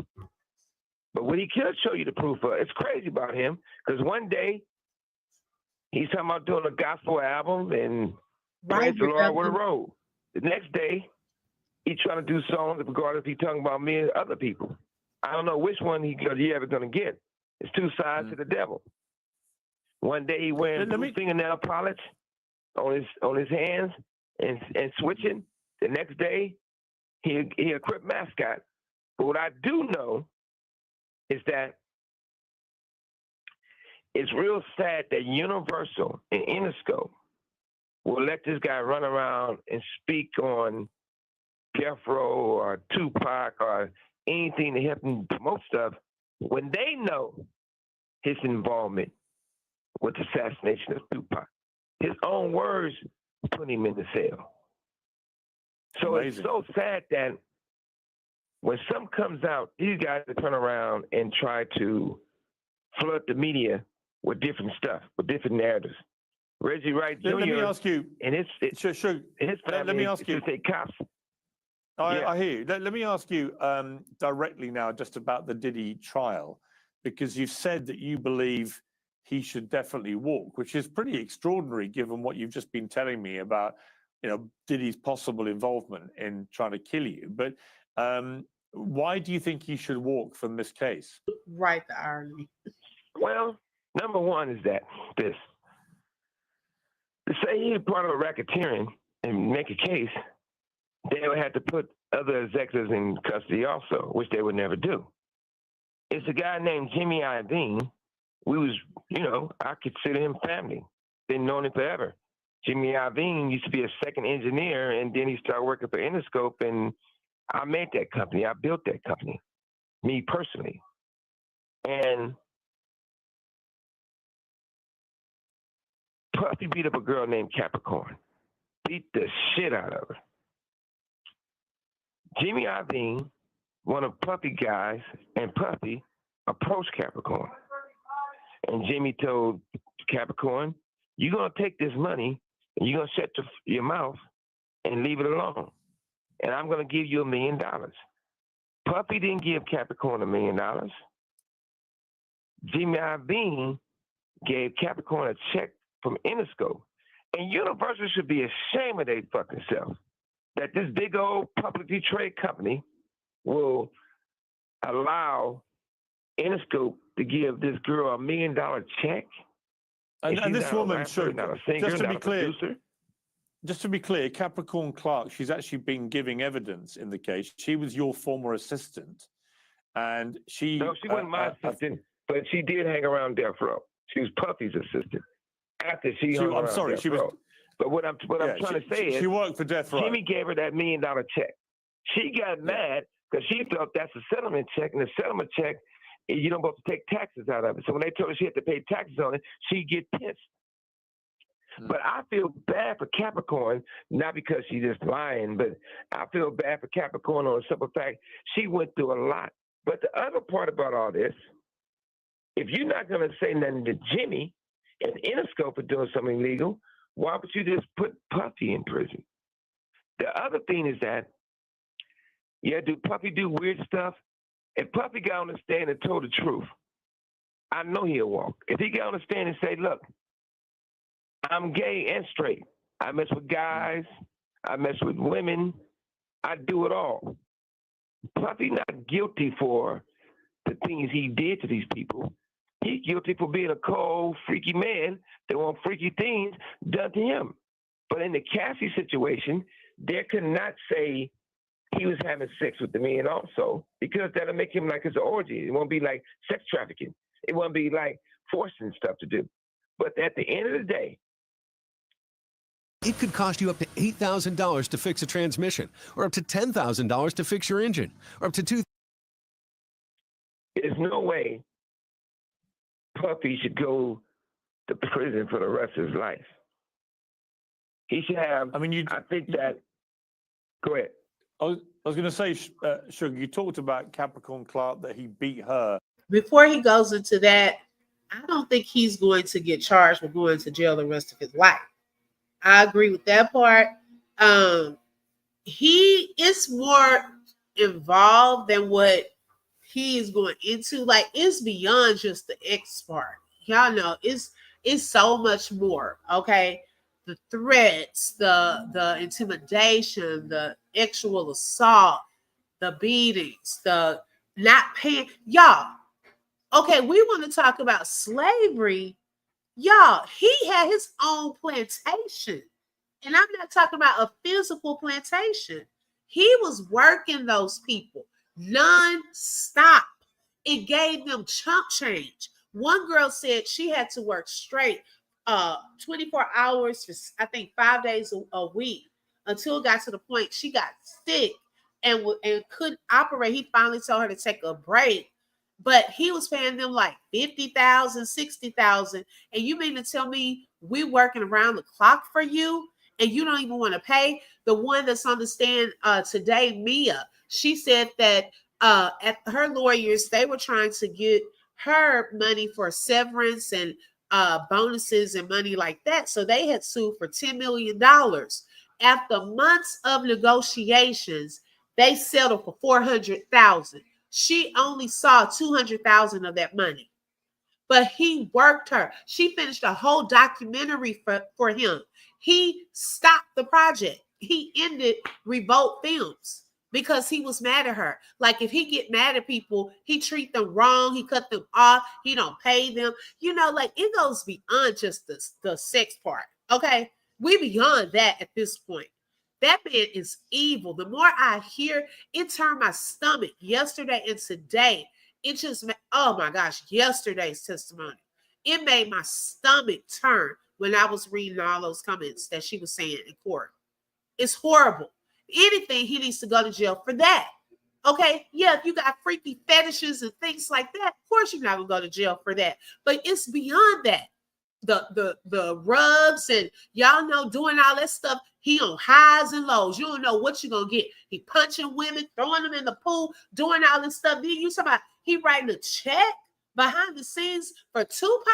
But what he could show you the proof of, it's crazy about him. Because one day, he's talking about doing a gospel album and praise the Lord with a road. The next day, he's trying to do songs regardless if he's talking about me and other people. I don't know which one he ever going to get. It's two sides to the devil. One day he wearing blue fingernail polish on his hands and switching. The next day he a Crip mascot. But what I do know is that it's real sad that Universal and Interscope will let this guy run around and speak on Death Row or Tupac or anything to help him promote stuff when they know his involvement with the assassination of Tupac. His own words put him in the cell. So It's so sad that when something comes out, these guys turn around and try to flood the media with different stuff, with different narratives. Reggie Wright Jr. Let me ask you, and his Suge, family let me ask is you. to say cops. I hear you. Let me ask you directly now just about the Diddy trial, because you've said that you believe he should definitely walk, which is pretty extraordinary given what you've just been telling me about, Diddy's possible involvement in trying to kill you. But why do you think he should walk from this case? Right, the irony. Well, number one is that this. To say he's part of a racketeering and make a case, they would have to put other executives in custody also, which they would never do. It's a guy named Jimmy Iovine. We was, I consider him family. Been known him forever. Jimmy Iovine used to be a second engineer, and then he started working for Interscope, and I made that company. I built that company, me personally. And Puffy beat up a girl named Capricorn. Beat the shit out of her. Jimmy Iovine, one of Puffy guys, and Puffy approached Capricorn. And Jimmy told Capricorn, you're going to take this money and you're going to shut your mouth and leave it alone. And I'm going to give you $1 million. Puffy didn't give Capricorn $1 million. Jimmy Iovine gave Capricorn a check from Interscope. And Universal should be ashamed of their fucking self that this big old publicly traded company will allow Interscope to give this girl $1 million check. And this woman, should not a singer, just to not be a clear, producer. just to be clear, Capricorn Clark, she's actually been giving evidence in the case. She was your former assistant, and she. No, she wasn't my assistant, but she did hang around Death Row. She was Puffy's assistant after she hung around I'm sorry, Death she Row. was. But what I'm trying to say is, she worked for Death Row. Jimmy gave her that $1 million check. She got mad because she felt that's a settlement check, and the settlement check, you don't supposed to take taxes out of it. So when they told her she had to pay taxes on it, she get pissed. But I feel bad for Capricorn, not because she's just lying, but I feel bad for Capricorn on the simple fact she went through a lot. But the other part about all this, if you're not going to say nothing to Jimmy and Interscope for doing something illegal, why would you just put Puffy in prison? The other thing is that, do Puffy do weird stuff? If Puffy got on the stand and told the truth, I know he'll walk. If he got on the stand and say, look, I'm gay and straight. I mess with guys. I mess with women. I do it all. Puffy not guilty for the things he did to these people. He's guilty for being a cold, freaky man that want freaky things done to him. But in the Cassie situation, they could not say he was having sex with the man also, because that'll make him like his orgy. It won't be like sex trafficking. It won't be like forcing stuff to do. But at the end of the day, it could cost you up to $8,000 to fix a transmission, or up to $10,000 to fix your engine, or up to $2,000. There's no way Puffy should go to prison for the rest of his life. He should have. I think that. Go ahead. I was going to say, Suge, you talked about Capricorn Clark, that he beat her. Before he goes into that, I don't think he's going to get charged with going to jail the rest of his life. I agree with that part. He is more involved than what he is going into. Like, it's beyond just the X part. Y'all know it's so much more. Okay, the threats, the intimidation, the actual assault, the beatings, the not paying. Y'all, okay, we want to talk about slavery. Y'all, he had his own plantation. And I'm not talking about a physical plantation. He was working those people non-stop. It gave them chump change. One girl said she had to work straight 24 hours for, I think, 5 days a week, until it got to the point she got sick and couldn't operate. He finally told her to take a break. But he was paying them like $50,000, $60,000. And you mean to tell me we working around the clock for you and you don't even want to pay? The one that's on the stand today, Mia, she said that at her lawyers, they were trying to get her money for severance and bonuses and money like that. So they had sued for $10 million. After months of negotiations, they settled for 400,000. She only saw 200,000 of that money, but he worked her. She finished a whole documentary for him. He stopped the project. He ended Revolt Films because he was mad at her. Like, if he get mad at people, he treat them wrong. He cut them off. He don't pay them. You know, like, it goes beyond just the sex part. Okay, we beyond that at this point. That man is evil. The more I hear, it turned my stomach yesterday and today. It just, oh my gosh, yesterday's testimony. It made my stomach turn when I was reading all those comments that she was saying in court. It's horrible. Anything, he needs to go to jail for that. Okay, yeah, if you got freaky fetishes and things like that, of course you're not gonna go to jail for that. But it's beyond that. The rubs and y'all know doing all that stuff. He on highs and lows. You don't know what you're gonna get. He punching women, throwing them in the pool, doing all this stuff. Then you talking about he writing a check behind the scenes for Tupac.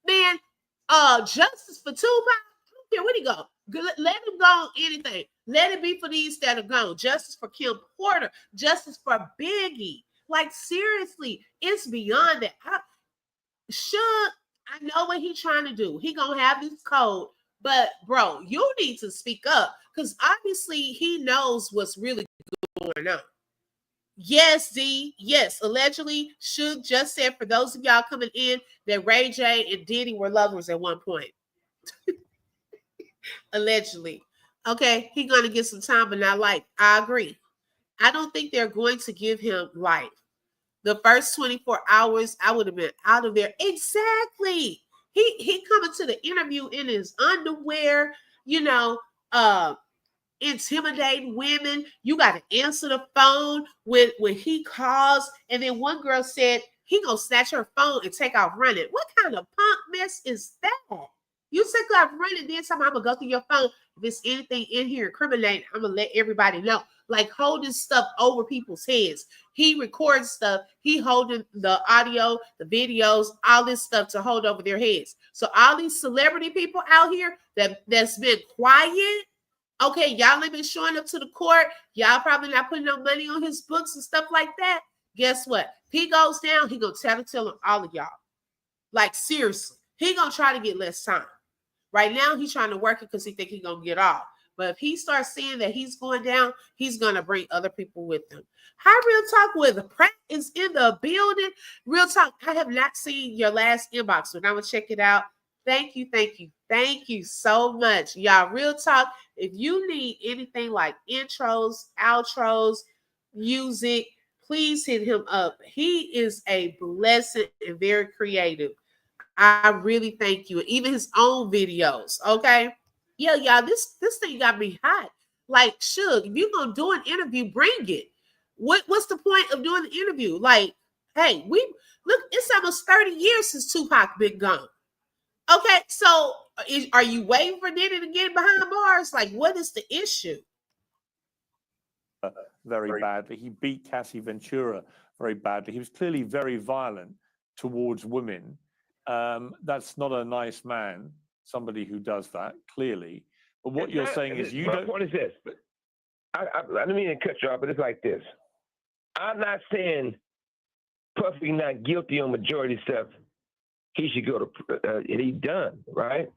Man, justice for Tupac. I don't care where he go. Let him go on anything. Let it be for these that are gone. Justice for Kim Porter. Justice for Biggie. Like, seriously, it's beyond that. I know what he's trying to do. He gonna have this code, but bro, you need to speak up because obviously he knows what's really going on. Yes, D. Yes, allegedly, Suge just said for those of y'all coming in that Ray J and Diddy were lovers at one point. Allegedly. Okay, he's gonna get some time, but not life. I agree. I don't think they're going to give him life. The first 24 hours, I would have been out of there. Exactly. He coming to the interview in his underwear, you know, intimidating women. You got to answer the phone when he calls. And then one girl said he gonna snatch her phone and take off running. What kind of punk mess is that? You take off running, then somehow I'm gonna go through your phone. If there's anything in here incriminating, I'm gonna let everybody know. Like, holding stuff over people's heads. He records stuff. He holding the audio, the videos, all this stuff to hold over their heads. So all these celebrity people out here that's been quiet. Okay, y'all ain't been showing up to the court. Y'all probably not putting no money on his books and stuff like that. Guess what? If he goes down, he gonna tell all of y'all. Like, seriously, he gonna try to get less time. Right now, he's trying to work it because he think he's gonna get off. But if he starts seeing that he's going down, he's gonna bring other people with him. Hi, Real Talk with Pratt is in the building. Real Talk, I have not seen your last inbox, but I'm gonna check it out. Thank you so much, y'all. Real Talk. If you need anything like intros, outros, music, please hit him up. He is a blessing and very creative. I really thank you. Even his own videos. Okay. Yeah, y'all. This thing got me hot. Like, Suge, if you're gonna do an interview, bring it. What's the point of doing the interview? Like, hey, it's almost 30 years since Tupac been gone. Okay, so are you waiting for Diddy to get behind bars? Like, what is the issue? Very badly. He beat Cassie Ventura very badly. He was clearly very violent towards women. That's not a nice man, somebody who does that, clearly. But what you're saying is you don't... My point is this. I don't mean to cut you off, but it's like this. I'm not saying Puffy not guilty on majority stuff. He should go to, he's done, right?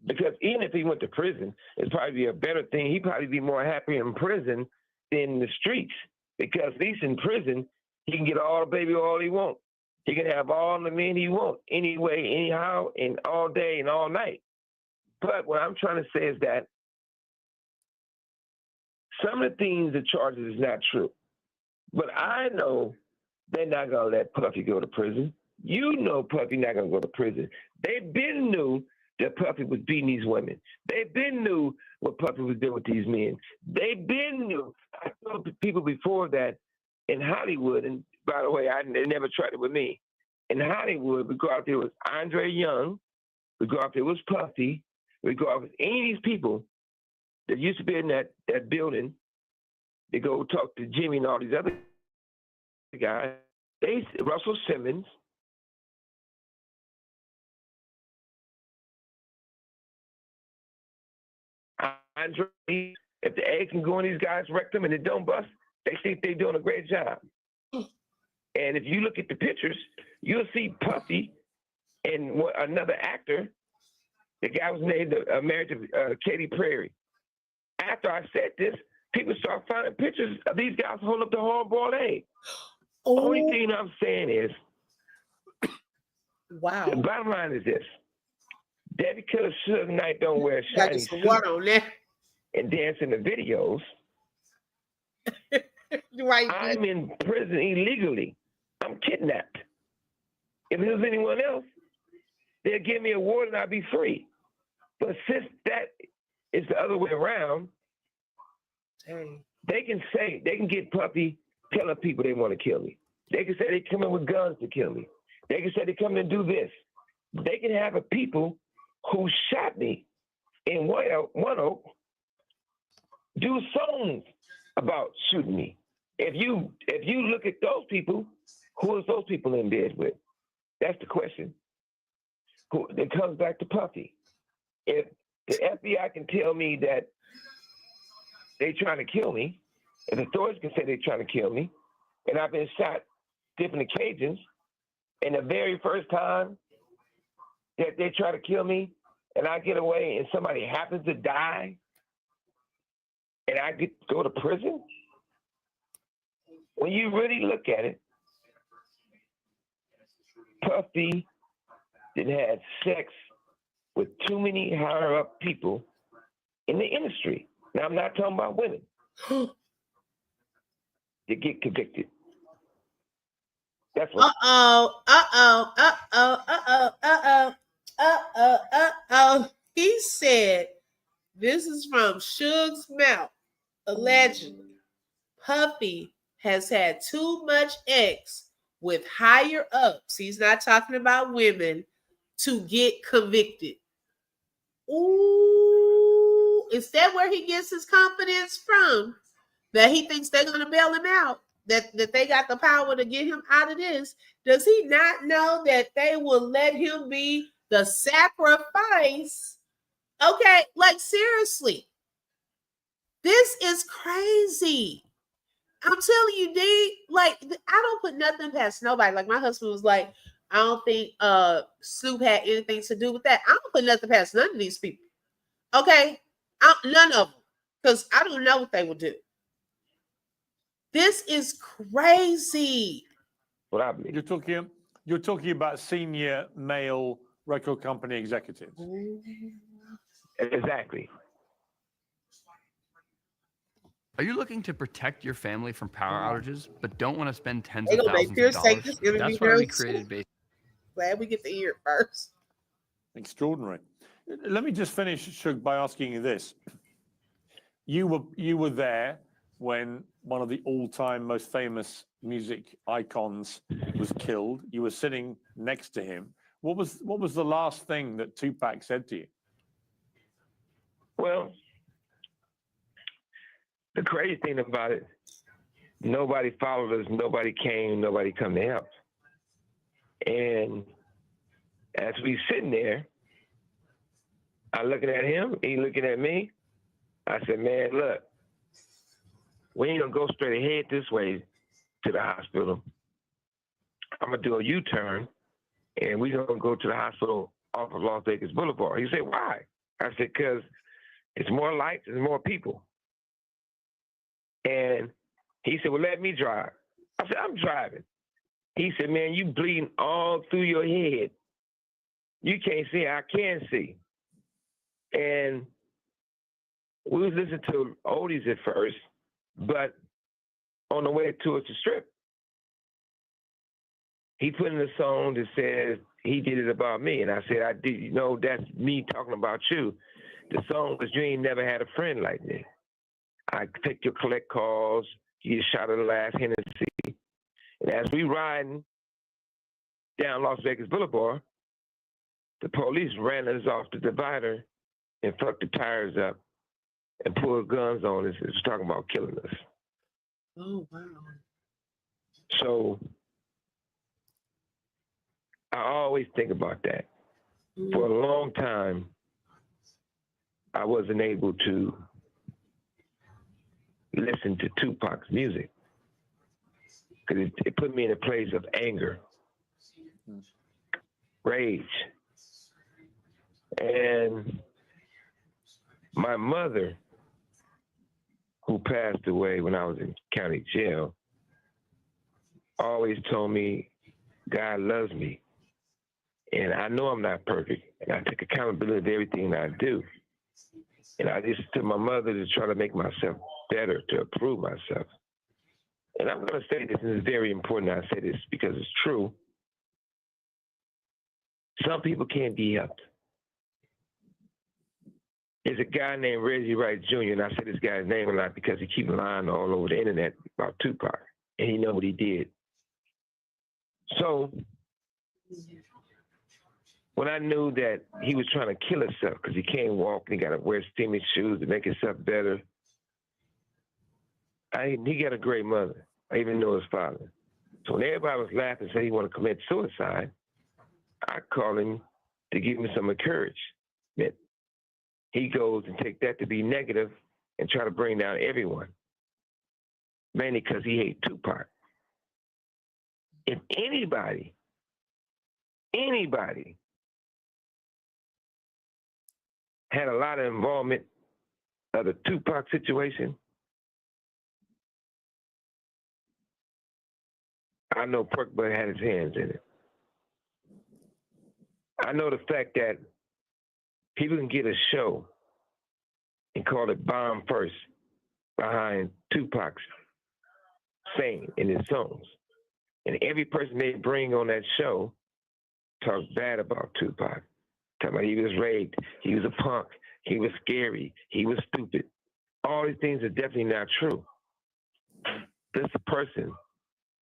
Because even if he went to prison, it'd probably be a better thing. He'd probably be more happy in prison than in the streets. Because at least in prison, he can get all the baby all he wants. He can have all the men he wants, anyway, anyhow, and all day and all night. But what I'm trying to say is that some of the things, the charges is not true. But I know they're not going to let Puffy go to prison. You know Puffy not going to go to prison. They been knew that Puffy was beating these women. They been knew what Puffy was doing with these men. They been knew. I told people before that in Hollywood, and by the way, they never tried it with me. In Hollywood, we go out there with Andre Young, we go out there with Puffy, we go out with any of these people that used to be in that building. They go talk to Jimmy and all these other guys. Russell Simmons, if the egg can go in these guys' rectum and it don't bust, they think they're doing a great job. And if you look at the pictures, you'll see Puffy and another actor. The guy was married to Katy Perry. After I said this, people start finding pictures of these guys holding up the hard-boiled egg. Only thing I'm saying is, wow. The bottom line is this: that because Suge Knight don't wear shiny suits on there. and dance in the videos, Right. I'm in prison illegally. I'm kidnapped. If it was anyone else, they'd give me a warrant and I'd be free. But since that is the other way around, they can get Puffy telling people they want to kill me. They can say they come in with guns to kill me. They can say they come in and do this. They can have a people who shot me in One Oak do songs about shooting me. If you look at those people, who is those people in bed with? That's the question. It comes back to Puffy. If the FBI can tell me that they're trying to kill me, if the authorities can say they're trying to kill me, and I've been shot different occasions, and the very first time that they try to kill me and I get away and somebody happens to die and I get to go to prison, when you really look at it, Puffy didn't have sex with too many higher up people in the industry. Now, I'm not talking about women to get convicted. That's what. He said, this is from Suge's mouth, allegedly. Puffy has had too much X with higher ups. He's not talking about women to get convicted. Ooh, is that where he gets his confidence from? That he thinks they're going to bail him out? That they got the power to get him out of this? Does he not know that they will let him be the sacrifice? Okay, like seriously. This is crazy. I'm telling you, D, like, I don't put nothing past nobody. Like, my husband was like, I don't think Snoop had anything to do with that. I don't put nothing past none of these people. Okay? None of them. Because I don't know what they would do. This is crazy. What I believe. You're talking about senior male record company executives. Exactly. Are you looking to protect your family from power outages, but don't want to spend tens They of gonna make thousands Piers of take dollars? this interview That's why we very created soon. Basic. Glad we get to hear it first. Extraordinary. Let me just finish, Suge, by asking you this. You were there when one of the all-time most famous music icons was killed. You were sitting next to him. What was the last thing that Tupac said to you? Well, the crazy thing about it, nobody followed us, nobody came, nobody come to help. And as we sitting there, I looking at him, he looking at me. I said, man, look, we ain't gonna go straight ahead this way to the hospital. I'm gonna do a U-turn and we're gonna go to the hospital off of Las Vegas Boulevard. He said, why? I said, because it's more lights and more people. And he said, well, let me drive. I said, I'm driving. He said, man, you bleeding all through your head. You can't see, I can see. And we was listening to oldies at first, but on the way towards the strip, he put in a song that says he did it about me. And I said, I did, you know, that's me talking about you. The song was you ain't never had a friend like me. I take your collect calls, you shot at the last Hennessy. And as we riding down Las Vegas Boulevard, the police ran us off the divider and fucked the tires up and pulled guns on us. It was talking about killing us. Oh, wow. So I always think about that. For a long time, I wasn't able to listen to Tupac's music because it put me in a place of anger, rage. And my mother, who passed away when I was in county jail, always told me God loves me. And I know I'm not perfect. And I take accountability of everything I do. And I just to my mother to try to make myself better, to improve myself. And I'm going to say this, and it's very important I say this because it's true. Some people can't be helped. There's a guy named Reggie Wright Jr., and I say this guy's name a lot because he keeps lying all over the internet about Tupac, and he know what he did. So when I knew that he was trying to kill himself because he can't walk and he got to wear steamy shoes to make himself better, he got a great mother. I even know his father. So when everybody was laughing and said he wanted to commit suicide, I called him to give him some encouragement. He goes and take that to be negative and try to bring down everyone, mainly because he hates Tupac. If anybody had a lot of involvement of the Tupac situation, I know Perk Bud had his hands in it. I know the fact that people can get a show and call it Bomb First behind Tupac's saying in his songs. And every person they bring on that show talk bad about Tupac. Talk about he was raped, he was a punk, he was scary, he was stupid. All these things are definitely not true. This person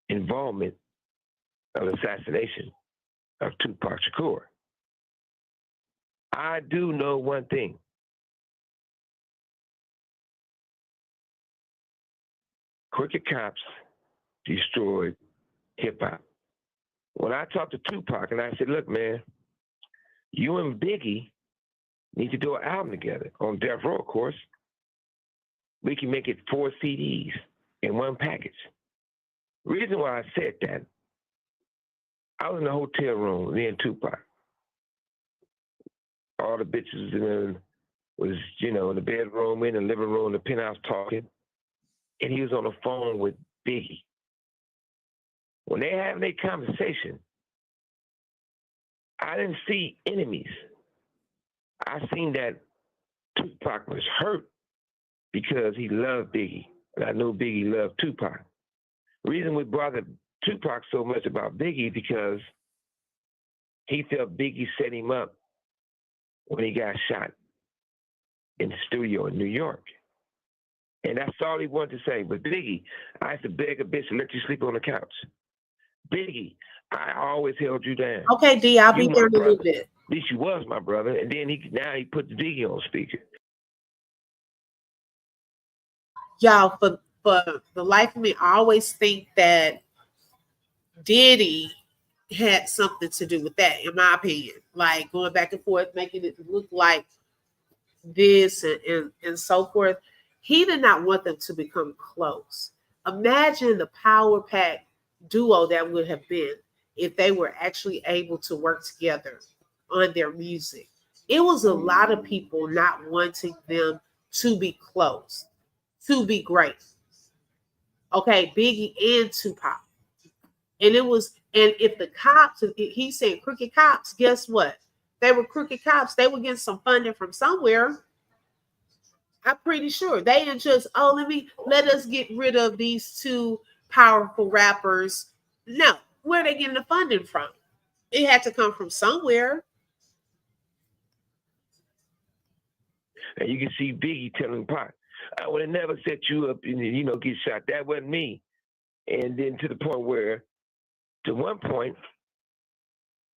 involvement of assassination of Tupac Shakur. I do know one thing. Crooked cops destroyed hip-hop. When I talked to Tupac and I said, look, man, you and Biggie need to do an album together on Death Row, of course. We can make it 4 CDs in one package. Reason why I said that, I was in the hotel room, me and Tupac. All the bitches was, in the bedroom, in the living room, the penthouse talking. And he was on the phone with Biggie. When they having their conversation, I didn't see enemies. I seen that Tupac was hurt because he loved Biggie. And I knew Biggie loved Tupac. The reason we bothered Tupac so much about Biggie because he felt Biggie set him up when he got shot in the studio in New York. And that's all he wanted to say. But Biggie, I used to beg a bitch to let you sleep on the couch. Biggie, I always held you down. Okay, D, I'll be there in a little bit. At least you was my brother. And then now he put the Biggie on speaker. Y'all, for the life of me, I always think that Diddy had something to do with that, in my opinion. Like going back and forth, making it look like this and so forth. He did not want them to become close. Imagine the power pack duo that would have been if they were actually able to work together on their music. It was a lot of people not wanting them to be close, to be great. Okay, Biggie and Tupac. And if the cops, he said crooked cops, guess what? They were crooked cops. They were getting some funding from somewhere. I'm pretty sure they didn't just, let us get rid of these two powerful rappers. No, where are they getting the funding from? It had to come from somewhere. And you can see Biggie telling Pac, I would have never set you up and, get shot. That wasn't me. And then to the point where, to one point,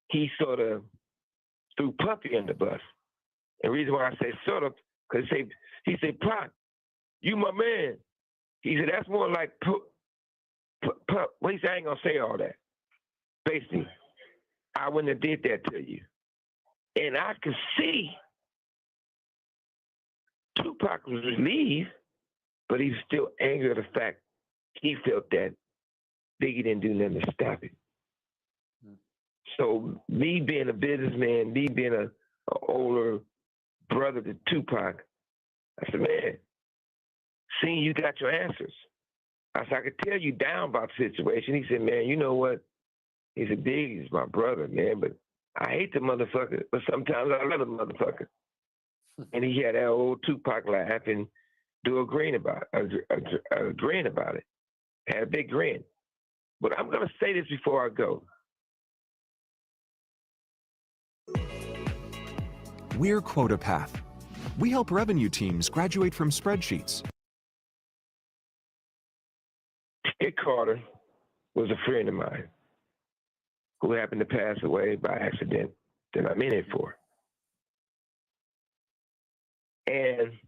he sort of threw Puffy in the bus. And the reason why I say sort of, because he said, Pac, you my man. He said, that's more like Puff. Well, he said, I ain't going to say all that. Basically, I wouldn't have did that to you. And I could see Tupac was relieved, but he's still angry at the fact he felt that Biggie didn't do nothing to stop it. So me being a businessman, me being an older brother to Tupac, I said, man, seeing you got your answers. I said, I could tell you down about the situation. He said, man, you know what? He said, Biggie's my brother, man, but I hate the motherfucker, but sometimes I love the motherfucker. And he had that old Tupac laugh and do a grin about it. Had a big grin. But I'm going to say this before I go. We're QuotaPath. We help revenue teams graduate from spreadsheets. Dick Carter was a friend of mine who happened to pass away by accident that I'm in it for. And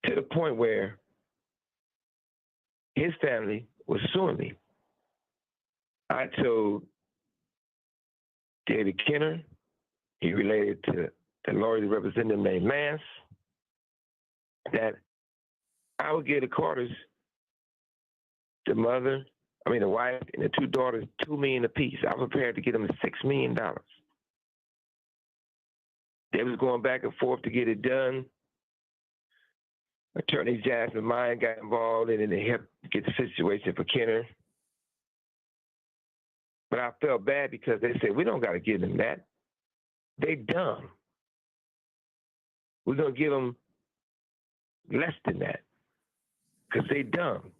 to the point where his family was suing me. I told David Kenner, he related to the lawyer that represented him named Lance, that I would give the Carters, the wife and the two daughters, $2 million apiece. I was prepared to give them $6 million. They was going back and forth to get it done. Attorney Jasmine Mine got involved and then they helped get the situation for Kenner. But I felt bad because they said, we don't got to give them that. They dumb. We're going to give them less than that because they dumb.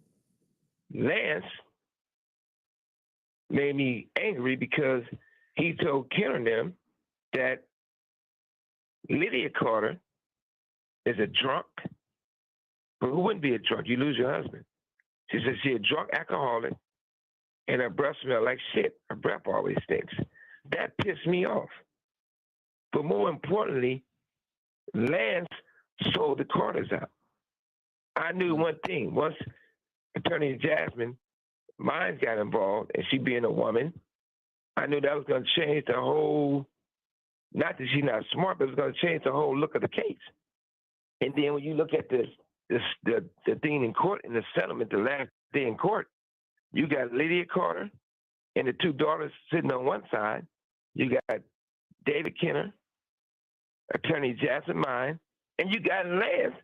Lance made me angry because he told Kenner and them that Lydia Carter is a drunk. But who wouldn't be a drunk? You lose your husband. She said she's a drunk alcoholic and her breath smells like shit. Her breath always stinks. That pissed me off. But more importantly, Lance sold the Carters out. I knew one thing. Once Attorney Jasmine Mines got involved, and she being a woman, I knew that was going to change the whole, not that she's not smart, but it was going to change the whole look of the case. And then when you look at the thing in court, in the settlement, the last day in court, you got Lydia Carter and the two daughters sitting on one side. You got David Kenner, Attorney Jasmine Mine, and you got Lance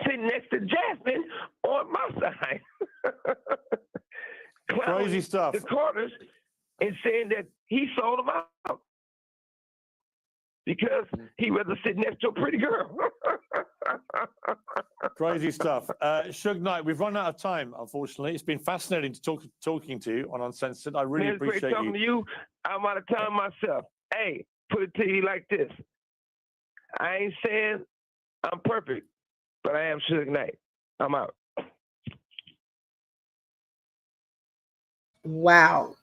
sitting next to Jasmine on my side. Crazy stuff. The Carters and saying that he sold them out because he rather sit next to a pretty girl. Crazy stuff. Suge Knight, we've run out of time, unfortunately. It's been fascinating to talking to you on Uncensored. I really appreciate great talking to you. I'm out of time myself. Hey, put it to you like this. I ain't saying I'm perfect, but I am Suge Knight. I'm out. Wow.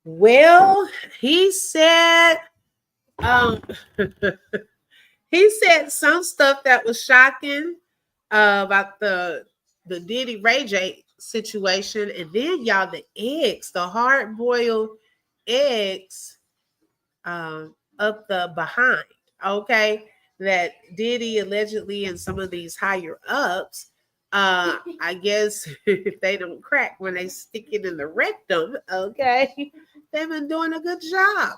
Well, he said he said some stuff that was shocking about the Diddy Ray J situation, and then y'all the hard-boiled eggs up the behind. Okay, that Diddy allegedly and some of these higher ups, I guess if they don't crack when they stick it in the rectum, okay, they've been doing a good job.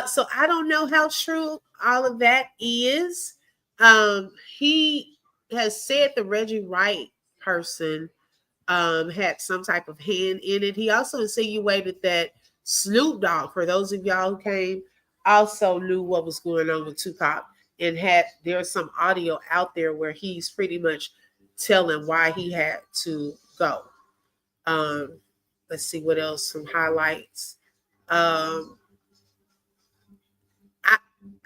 So I don't know how true all of that is. He has said the Reggie Wright person had some type of hand in it. He also insinuated that Snoop Dogg, for those of y'all who came, also knew what was going on with Tupac and there's some audio out there where he's pretty much telling why he had to go. Let's see what else, some highlights.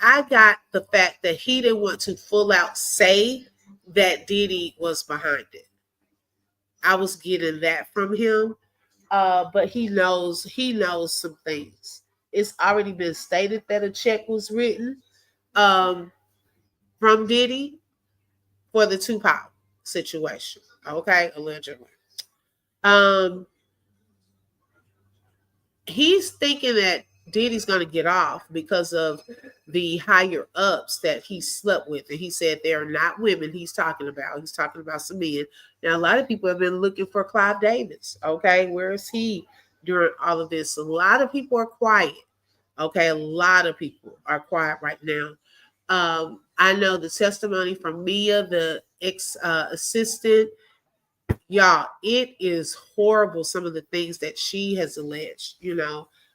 I got the fact that he didn't want to full out say that Diddy was behind it. I was getting that from him, but he knows some things. It's already been stated that a check was written from Diddy for the Tupac situation. Okay, allegedly. He's thinking that Diddy's going to get off because of the higher ups that he slept with. And he said they're not women he's talking about. He's talking about some men. Now, a lot of people have been looking for Clive Davis. Okay. Where is he during all of this? A lot of people are quiet. Okay. A lot of people are quiet right now. I know the testimony from Mia, the ex-assistant. Y'all, it is horrible, some of the things that she has alleged,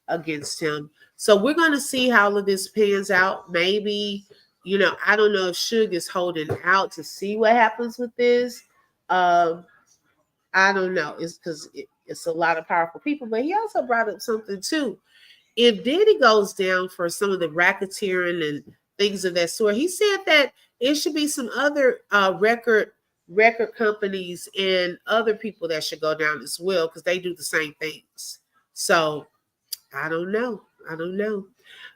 against him. So we're going to see how all of this pans out. Maybe, I don't know if Suge is holding out to see what happens with this. I don't know. It's because it's a lot of powerful people. But he also brought up something, too. If Diddy goes down for some of the racketeering and things of that sort, he said that it should be some other record companies and other people that should go down as well, because they do the same things. So I don't know.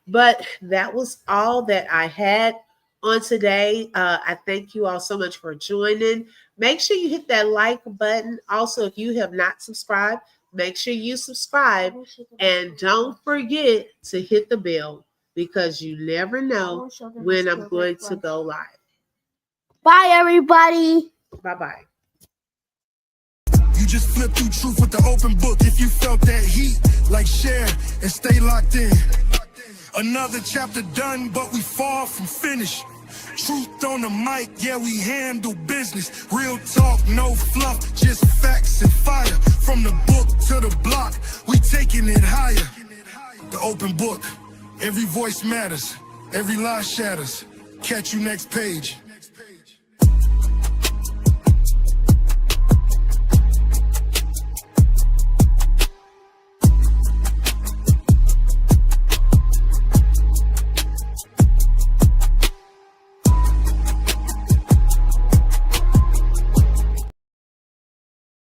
But that was all that I had on today. I thank you all so much for joining. Make sure you hit that like button. Also, if you have not subscribed, make sure you subscribe, and don't forget to hit the bell, because you never know when I'm going to go live. Bye, everybody. Bye-bye. You just flip through truth with the open book. If you felt that heat, like share and stay locked in. Another chapter done, but we far from finished. Truth on the mic, yeah, we handle business. Real talk, no fluff, just facts and fire. From the book to the block, we taking it higher. The open book, every voice matters, every lie shatters. Catch you next page.